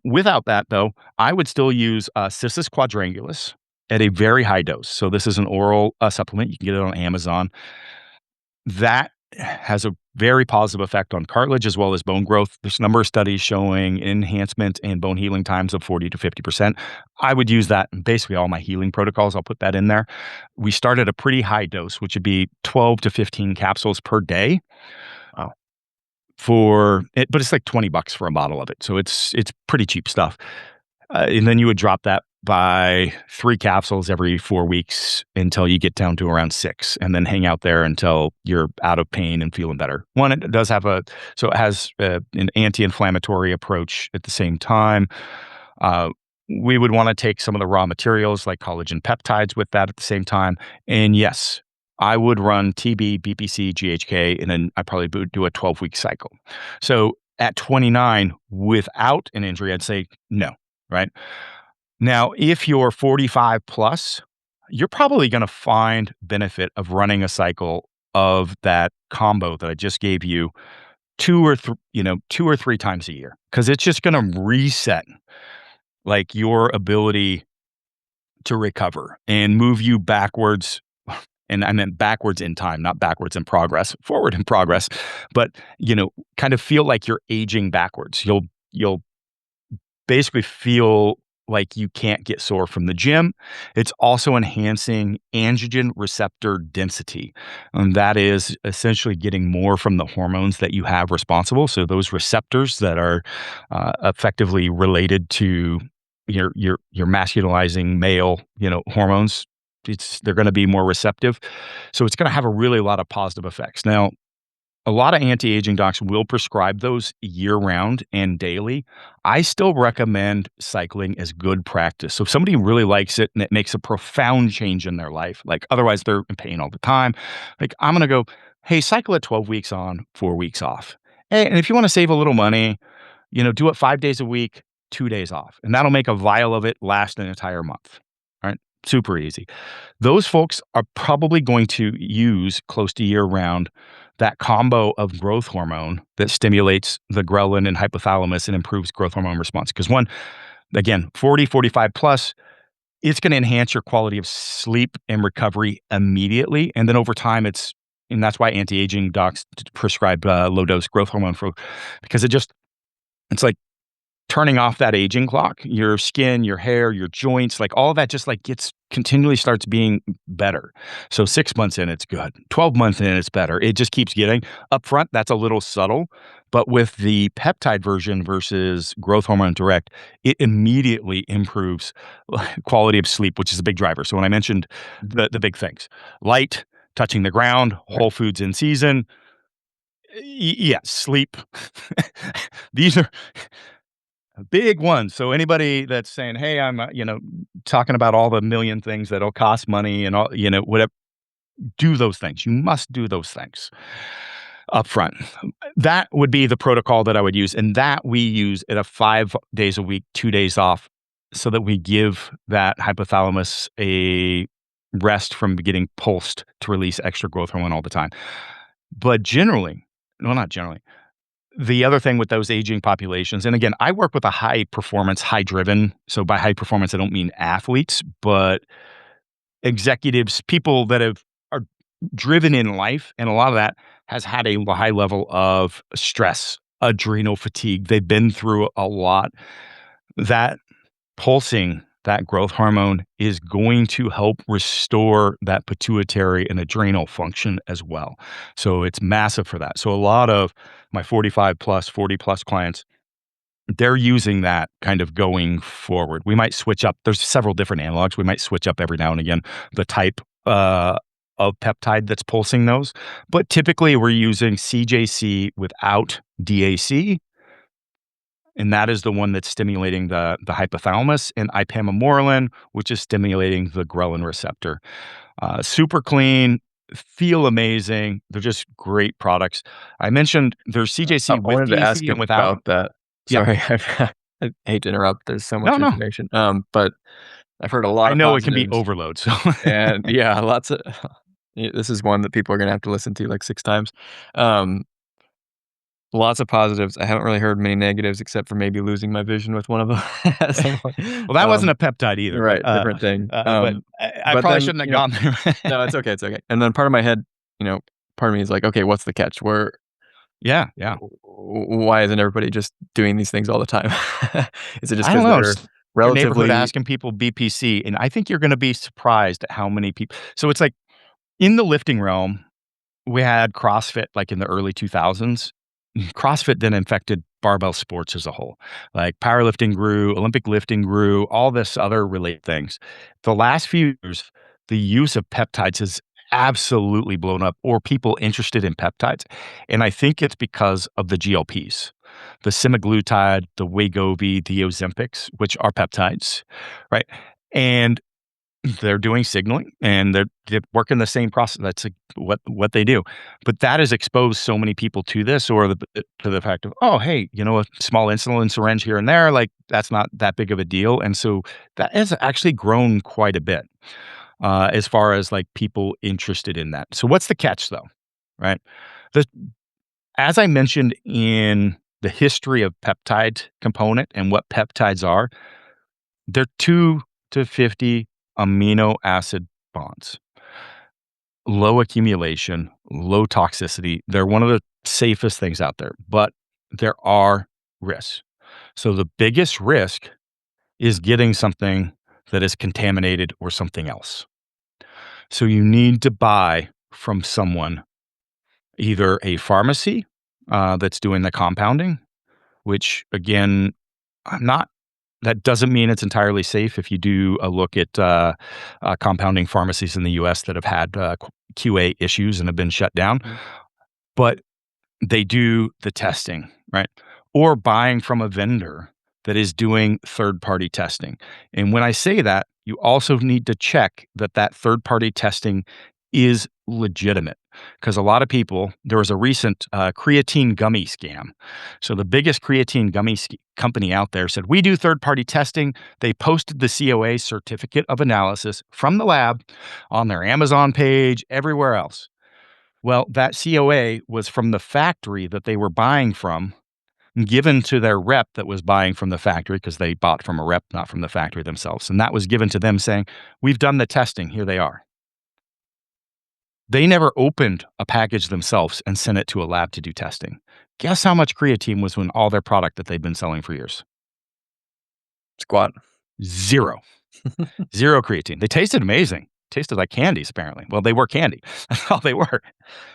Without that, though, I would still use Cissus quadrangulus at a very high dose. So this is an oral supplement. You can get it on Amazon. That has a very positive effect on cartilage as well as bone growth. There's a number of studies showing enhancement in bone healing times of 40 to 50%. I would use that in basically all my healing protocols. I'll put that in there. We start at a pretty high dose, which would be 12 to 15 capsules per day. Wow. But it's like $20 for a bottle of it. So it's pretty cheap stuff. And then you would drop that by 3 capsules every 4 weeks until you get down to around 6, and then hang out there until you're out of pain and feeling better. One, it does have it has an anti-inflammatory approach at the same time. We would want to take some of the raw materials like collagen peptides with that at the same time. And yes, I would run TB, BPC, GHK, and then I probably would do a 12-week cycle. So at 29, without an injury, I'd say no, right? Now, if you're 45 plus, you're probably going to find benefit of running a cycle of that combo that I just gave you 2 or 3 times a year, because it's just going to reset like your ability to recover and move you backwards. And I meant backwards in time, not backwards in progress, forward in progress, but kind of feel like you're aging backwards. You'll basically feel like you can't get sore from the gym. It's also enhancing androgen receptor density. And that is essentially getting more from the hormones that you have responsible. So those receptors that are effectively related to your masculinizing male, hormones, they're going to be more receptive. So it's going to have a really lot of positive effects. Now, a lot of anti-aging docs will prescribe those year-round and daily. I still recommend cycling as good practice. So if somebody really likes it and it makes a profound change in their life, like otherwise they're in pain all the time, like I'm going to go, hey, cycle it 12 weeks on, 4 weeks off. Hey, and if you want to save a little money, do it 5 days a week, 2 days off. And that'll make a vial of it last an entire month. All right. Super easy. Those folks are probably going to use close to year round that combo of growth hormone that stimulates the ghrelin and hypothalamus and improves growth hormone response. Because one, again, 40, 45 plus, it's going to enhance your quality of sleep and recovery immediately. And then over time, and that's why anti-aging docs prescribe low dose growth hormone because it's like turning off that aging clock. Your skin, your hair, your joints, like all of that just like continually starts being better. So 6 months in, it's good. 12 months in, it's better. It just keeps getting up front. That's a little subtle, but with the peptide version versus growth hormone direct, it immediately improves quality of sleep, which is a big driver. So when I mentioned the big things, light, touching the ground, whole foods in season, sleep. These are big ones. So anybody that's saying, hey, I'm, talking about all the million things that'll cost money and all, whatever, do those things. You must do those things up front. That would be the protocol that I would use. And that we use at a 5 days a week, 2 days off, so that we give that hypothalamus a rest from getting pulsed to release extra growth hormone all the time. But generally, well, not generally, the other thing with those aging populations, and again, I work with a high performance, high driven. So by high performance, I don't mean athletes, but executives, people that are driven in life, and a lot of that has had a high level of stress, adrenal fatigue. They've been through a lot. That pulsing, that growth hormone is going to help restore that pituitary and adrenal function as well. So it's massive for that. So a lot of my 45 plus, 40 plus clients, they're using that kind of going forward. We might switch up. There's several different analogs. We might switch up every now and again the type of peptide that's pulsing those. But typically we're using CJC without DAC. And that is the one that's stimulating the hypothalamus, and ipamorelin, which is stimulating the ghrelin receptor. Super clean, feel amazing. They're just great products. I mentioned there's CJC I with wanted to ask DAC you and without. about that. Yeah. Sorry, I hate to interrupt. There's so much No. information. But I've heard a lot I of know it can be positives, overload. So and yeah, lots of. This is one that people are gonna have to listen to like 6 times. Um, Lots of positives. I haven't really heard many negatives, except for maybe losing my vision with one of them at some point. well, that wasn't a peptide either. Right, but, different thing. but I but probably then, shouldn't have you know, gone there. no, it's okay, it's okay. And then part of my head, part of me is like, okay, what's the catch? Yeah. Why isn't everybody just doing these things all the time? Is it just I don't because know. they're Your neighborhood relatively asking people BPC, and I think you're going to be surprised at how many people. So it's like in the lifting realm, we had CrossFit like in the early 2000s. CrossFit then infected barbell sports as a whole. Like powerlifting grew, Olympic lifting grew, all this other related things. The last few years, the use of peptides has absolutely blown up, or people interested in peptides. And I think it's because of the GLPs, the semaglutide, the Wegovy, the Ozempics, which are peptides, right? And they're doing signaling, and they're working the same process. That's what they do. But that has exposed so many people to this, or to the fact of, oh, hey, a small insulin syringe here and there, like that's not that big of a deal. And so that has actually grown quite a bit as far as like people interested in that. So what's the catch though, right? As I mentioned in the history of peptide component and what peptides are, they're 2 to 50 amino acid bonds. Low accumulation, low toxicity. They're one of the safest things out there, but there are risks. So the biggest risk is getting something that is contaminated or something else. So you need to buy from someone, either a pharmacy that's doing the compounding, which again, that doesn't mean it's entirely safe. If you do a look at compounding pharmacies in the U.S. that have had QA issues and have been shut down, but they do the testing, right? Or buying from a vendor that is doing third-party testing. And when I say that, you also need to check that third-party testing is legitimate. Because a lot of people, there was a recent creatine gummy scam. So the biggest creatine gummy company out there said, we do third-party testing. They posted the COA certificate of analysis from the lab on their Amazon page, everywhere else. Well, that COA was from the factory that they were buying from, given to their rep that was buying from the factory, because they bought from a rep, not from the factory themselves. And that was given to them saying, we've done the testing, here they are. They never opened a package themselves and sent it to a lab to do testing. Guess how much creatine was in all their product that they've been selling for years? squat. 0. 0 creatine. They tasted amazing. Tasted like candies, apparently. Well, they were candy. That's all they were.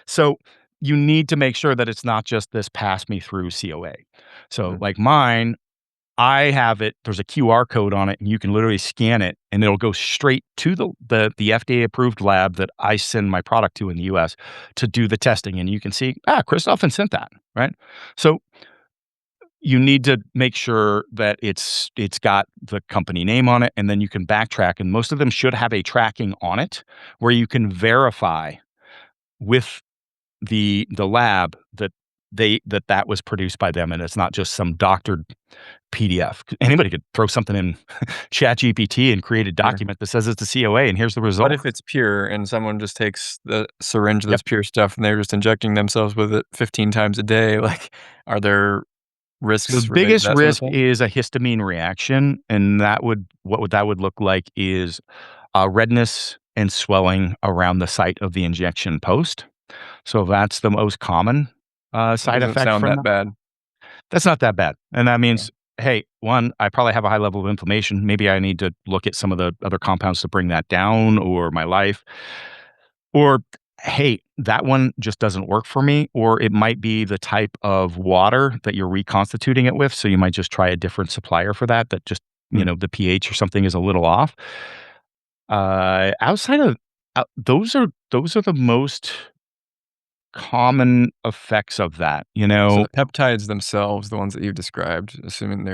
So you need to make sure that it's not just this pass me through COA. So like mine, I have it, there's a QR code on it, and you can literally scan it, and it'll go straight to the FDA-approved lab that I send my product to in the U.S. to do the testing. And you can see, Chris Duffin sent that, right? So you need to make sure that it's got the company name on it, and then you can backtrack, and most of them should have a tracking on it where you can verify with the lab that that was produced by them, and it's not just some doctored PDF. Anybody could throw something in ChatGPT and create a Sure. document that says it's a COA, and here's the result. What if it's pure and someone just takes the syringe Yep. that's pure stuff and they're just injecting themselves with it 15 times a day? Like, are there risks The related to biggest that sort of risk thing? is a histamine reaction, and that would look like is redness and swelling around the site of the injection post. So that's the most common It side doesn't effect sound from that that. bad. That's not that bad, and that Yeah. means, hey, one, I probably have a high level of inflammation. Maybe I need to look at some of the other compounds to bring that down, or my life, or hey, that one just doesn't work for me, or it might be the type of water that you're reconstituting it with. So you might just try a different supplier for that. That just Hmm. the pH or something is a little off. Outside of those are the most common effects of that. So the peptides themselves, the ones that you've described, assuming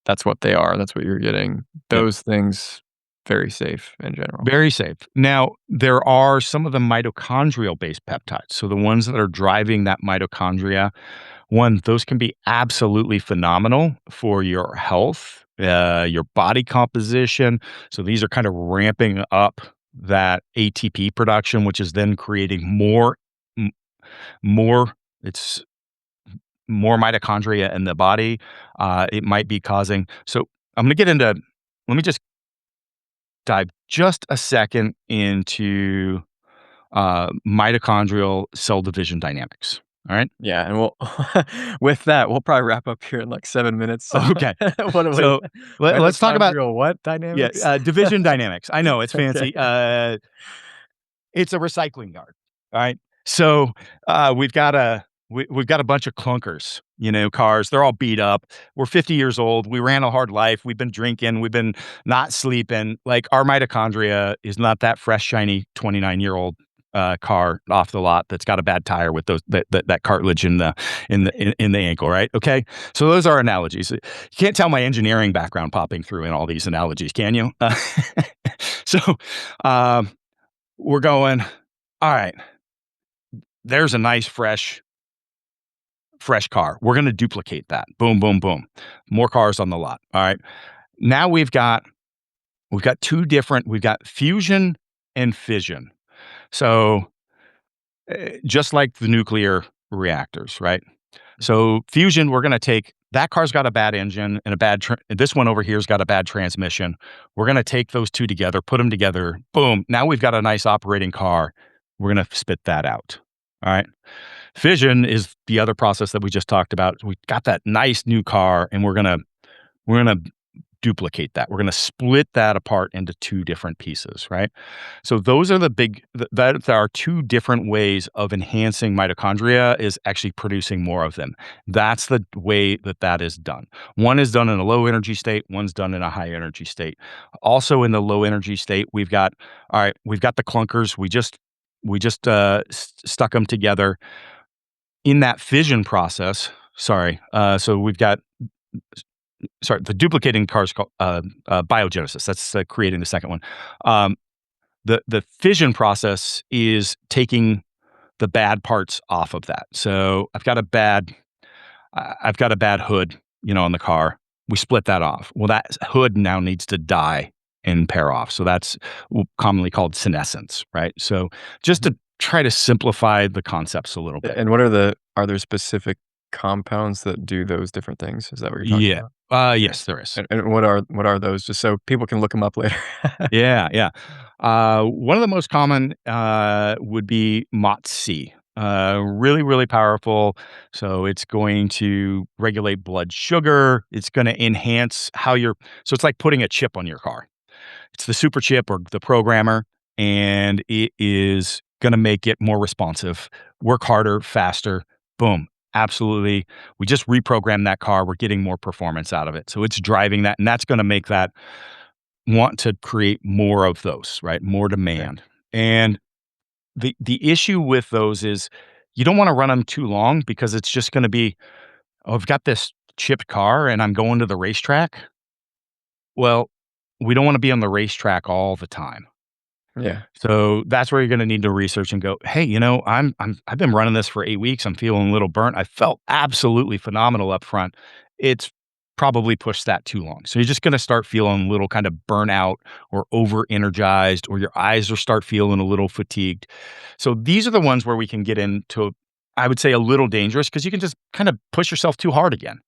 that's what they are, that's what you're getting, Yep. those things, very safe in general. Very safe. Now, there are some of the mitochondrial-based peptides. So the ones that are driving that mitochondria, those can be absolutely phenomenal for your health, your body composition. So these are kind of ramping up that ATP production, which is then creating m more it's more mitochondria in the body. It might be causing so I'm gonna get into let me just dive just a second into mitochondrial cell division dynamics. All right. Yeah, and we'll with that, we'll probably wrap up here in like 7 minutes. So Okay. what do we So let's talk about mitochondrial what dynamics? division dynamics. I know it's Okay. fancy. It's a recycling yard. All right. So we've got a bunch of clunkers, cars. They're all beat up. We're 50 years old. We ran a hard life. We've been drinking. We've been not sleeping. Like our mitochondria is not that fresh, shiny 29-year-old car off the lot that's got a bad tire with that cartilage in the ankle, right? Okay, so those are analogies. You can't tell my engineering background popping through in all these analogies, can you? So um, we're going. All right, there's a nice fresh car. We're going to duplicate that. Boom, boom, boom. More cars on the lot. All right. Now we've got we've got fusion and fission. So just like the nuclear reactors, right? So fusion, we're going to take that car's got a bad engine and this one over here's got a bad transmission. We're going to take those two together, put them together. Boom. Now we've got a nice operating car. We're going to spit that out. All right. Fission is the other process that we just talked about. We got that nice new car and we're going to duplicate that. We're going to split that apart into two different pieces, right? So those are that are two different ways of enhancing mitochondria is actually producing more of them. That's the way that is done. One is done in a low energy state, one's done in a high energy state. Also in the low energy state, we've got the clunkers. We just stuck them together in that fission process. So we've got the duplicating car is called biogenesis. That's creating the second one. The fission process is taking the bad parts off of that. So I've got a bad hood, on the car. We split that off. Well, that hood now needs to die and pair off. So that's commonly called senescence, right? So just to try to simplify the concepts a little bit. And are there specific compounds that do those different things? Is that what you're talking about? Yes, there is. And what are those? Just so people can look them up later. Yeah. One of the most common would be MOTS-C. Really, really powerful. So it's going to regulate blood sugar. It's going to enhance so it's like putting a chip on your car. It's the super chip or the programmer, and it is going to make it more responsive, work harder, faster. Boom. Absolutely. We just reprogrammed that car. We're getting more performance out of it. So it's driving that, and that's going to make that want to create more of those, right? More demand. And the issue with those is you don't want to run them too long because it's just going to be, oh, I've got this chipped car and I'm going to the racetrack, well, we don't want to be on the racetrack all the time. Yeah. So that's where you're going to need to research and go, hey, I've been running this for 8 weeks. I'm feeling a little burnt. I felt absolutely phenomenal up front. It's probably pushed that too long. So you're just going to start feeling a little kind of burnout or over energized, or your eyes will start feeling a little fatigued. So these are the ones where we can get into, I would say, a little dangerous, because you can just kind of push yourself too hard again,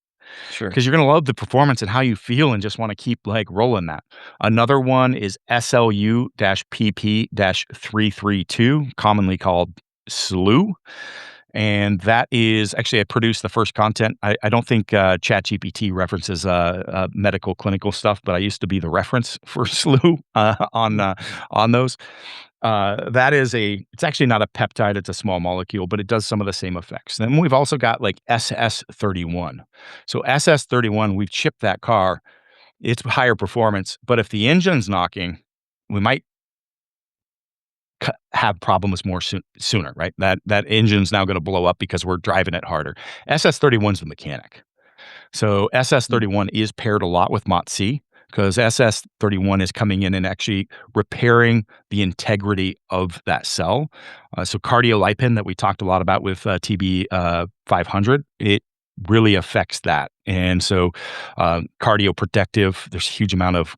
Sure. because you're going to love the performance and how you feel and just want to keep like rolling that. Another one is SLU-PP-332, commonly called SLU. And that is actually, I produced the first content. I don't think ChatGPT references medical clinical stuff, but I used to be the reference for SLU on those. It's actually not a peptide, it's a small molecule, but it does some of the same effects. Then we've also got like SS31. So SS31, we've chipped that car. It's higher performance, but if the engine's knocking, we might have problems more sooner, right? That engine's now going to blow up because we're driving it harder. SS31 is the mechanic. So SS31 is paired a lot with MOTS-c, because SS31 is coming in and actually repairing the integrity of that cell. So cardiolipin that we talked a lot about with TB 500, it really affects that. And so cardioprotective, there's a huge amount of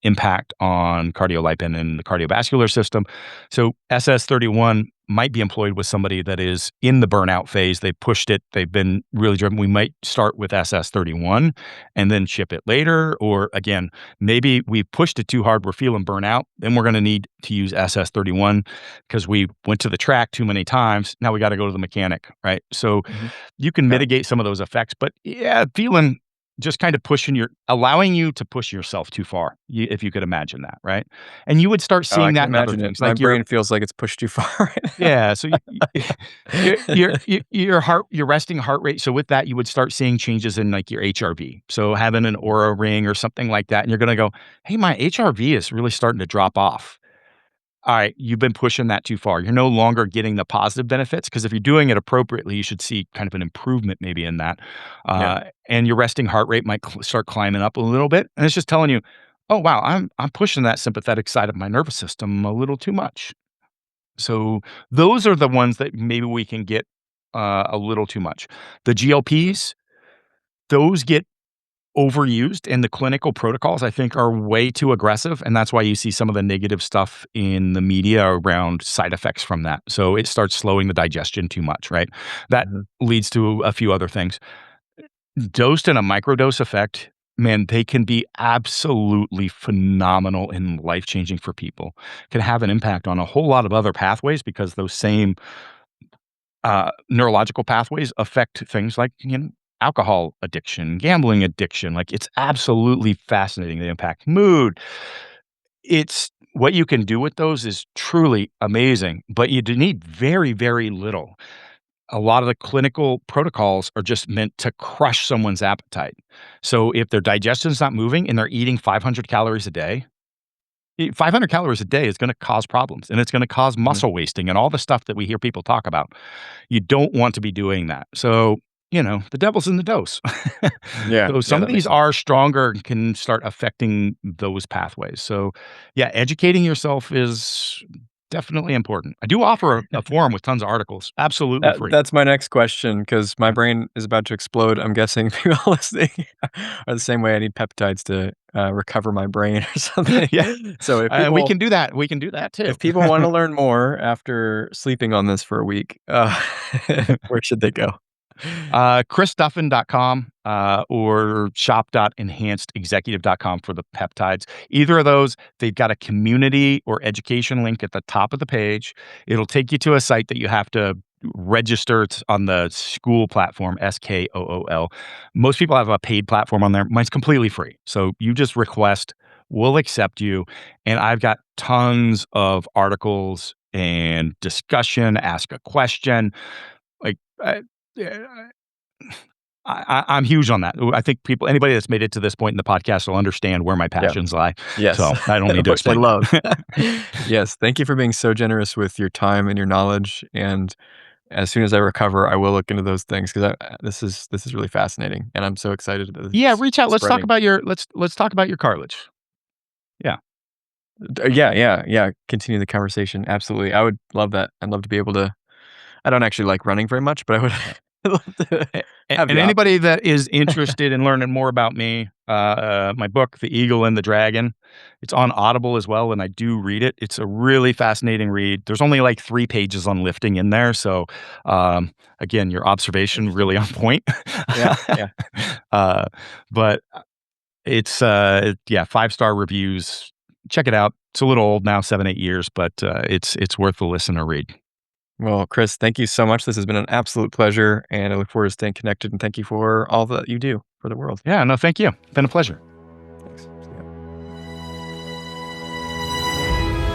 impact on cardiolipin and the cardiovascular system. So SS31 might be employed with somebody that is in the burnout phase. They pushed it. They've been really driven. We might start with SS31 and then ship it later. Or again, maybe we pushed it too hard. We're feeling burnout. Then we're going to need to use SS31 because we went to the track too many times. Now we got to go to the mechanic, right? So you can mitigate some of those effects. But yeah, feeling just kind of allowing you to push yourself too far, if you could imagine that, right? And you would start seeing that in other things. My Like brain feels like it's pushed too far right now. yeah, so your resting heart rate. So with that, you would start seeing changes in like your HRV. So having an Aura ring or something like that, and you're going to go, hey, my HRV is really starting to drop off. All right, you've been pushing that too far. You're no longer getting the positive benefits, because if you're doing it appropriately, you should see kind of an improvement maybe in that. And your resting heart rate might start climbing up a little bit. And it's just telling you, oh, wow, I'm pushing that sympathetic side of my nervous system a little too much. So those are the ones that maybe we can get a little too much. The GLPs, those get overused, and the clinical protocols, I think, are way too aggressive. And that's why you see some of the negative stuff in the media around side effects from that. So it starts slowing the digestion too much, right? That leads to a few other things. Dosed in a microdose effect, man, they can be absolutely phenomenal and life-changing for people. Can have an impact on a whole lot of other pathways, because those same neurological pathways affect things like, alcohol addiction, gambling addiction. Like, it's absolutely fascinating. They impact mood. It's what you can do with those is truly amazing, but you do need very, very little. A lot of the clinical protocols are just meant to crush someone's appetite. So if their digestion's not moving and they're eating 500 calories a day, 500 calories a day is going to cause problems, and it's going to cause muscle wasting and all the stuff that we hear people talk about. You don't want to be doing that. So, the devil's in the dose. Yeah. So some of these are stronger and can start affecting those pathways. So yeah, educating yourself is definitely important. I do offer a forum with tons of articles, absolutely free. That's my next question, because my brain is about to explode. I'm guessing people listening are the same way. I need peptides to recover my brain or something. Yeah. So if We can do that. We can do that too. if people want to learn more after sleeping on this for a week, where should they go? ChrisDuffin.com or shop.enhancedexecutive.com for the peptides. Either of those, they've got a community or education link at the top of the page. It'll take you to a site that you have to register. It's on the school platform, SKOOL. Most people have a paid platform on there. Mine's completely free. So you just request, we'll accept you. And I've got tons of articles and discussion, ask a question. Like, I'm huge on that. I think anybody that's made it to this point in the podcast will understand where my passions lie. Yes. So I don't need to Which I explain. love. Yes. Thank you for being so generous with your time and your knowledge. And as soon as I recover, I will look into those things because this is really fascinating, and I'm so excited that Yeah, it's reach out. Let's talk spreading. about your let's talk about your cartilage. Yeah. Yeah. Continue the conversation. Absolutely. I would love that. I'd love to be able to. I don't actually like running very much, but I would I'd love to have And the anybody option. that is interested in learning more about me, my book, The Eagle and the Dragon, it's on Audible as well, and I do read it. It's a really fascinating read. There's only like 3 pages on lifting in there, so again, your observation really on point. Yeah. uh, but it's yeah, 5-star reviews. Check it out. It's a little old now, 7, 8 years, but it's worth the listen or read. Well, Chris, thank you so much. This has been an absolute pleasure, and I look forward to staying connected. And thank you for all that you do for the world. Yeah, no, thank you. Been a pleasure. Thanks. See ya.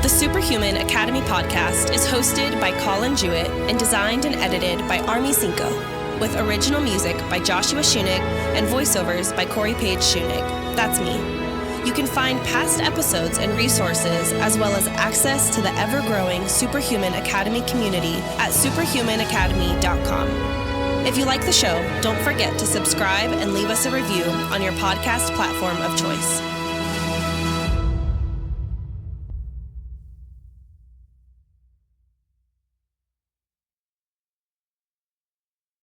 The Superhuman Academy podcast is hosted by Colin Jewett and designed and edited by Army Cinco, with original music by Joshua Schunig and voiceovers by Corey Page Schunig. That's me. You can find past episodes and resources, as well as access to the ever-growing Superhuman Academy community at superhumanacademy.com. If you like the show, don't forget to subscribe and leave us a review on your podcast platform of choice.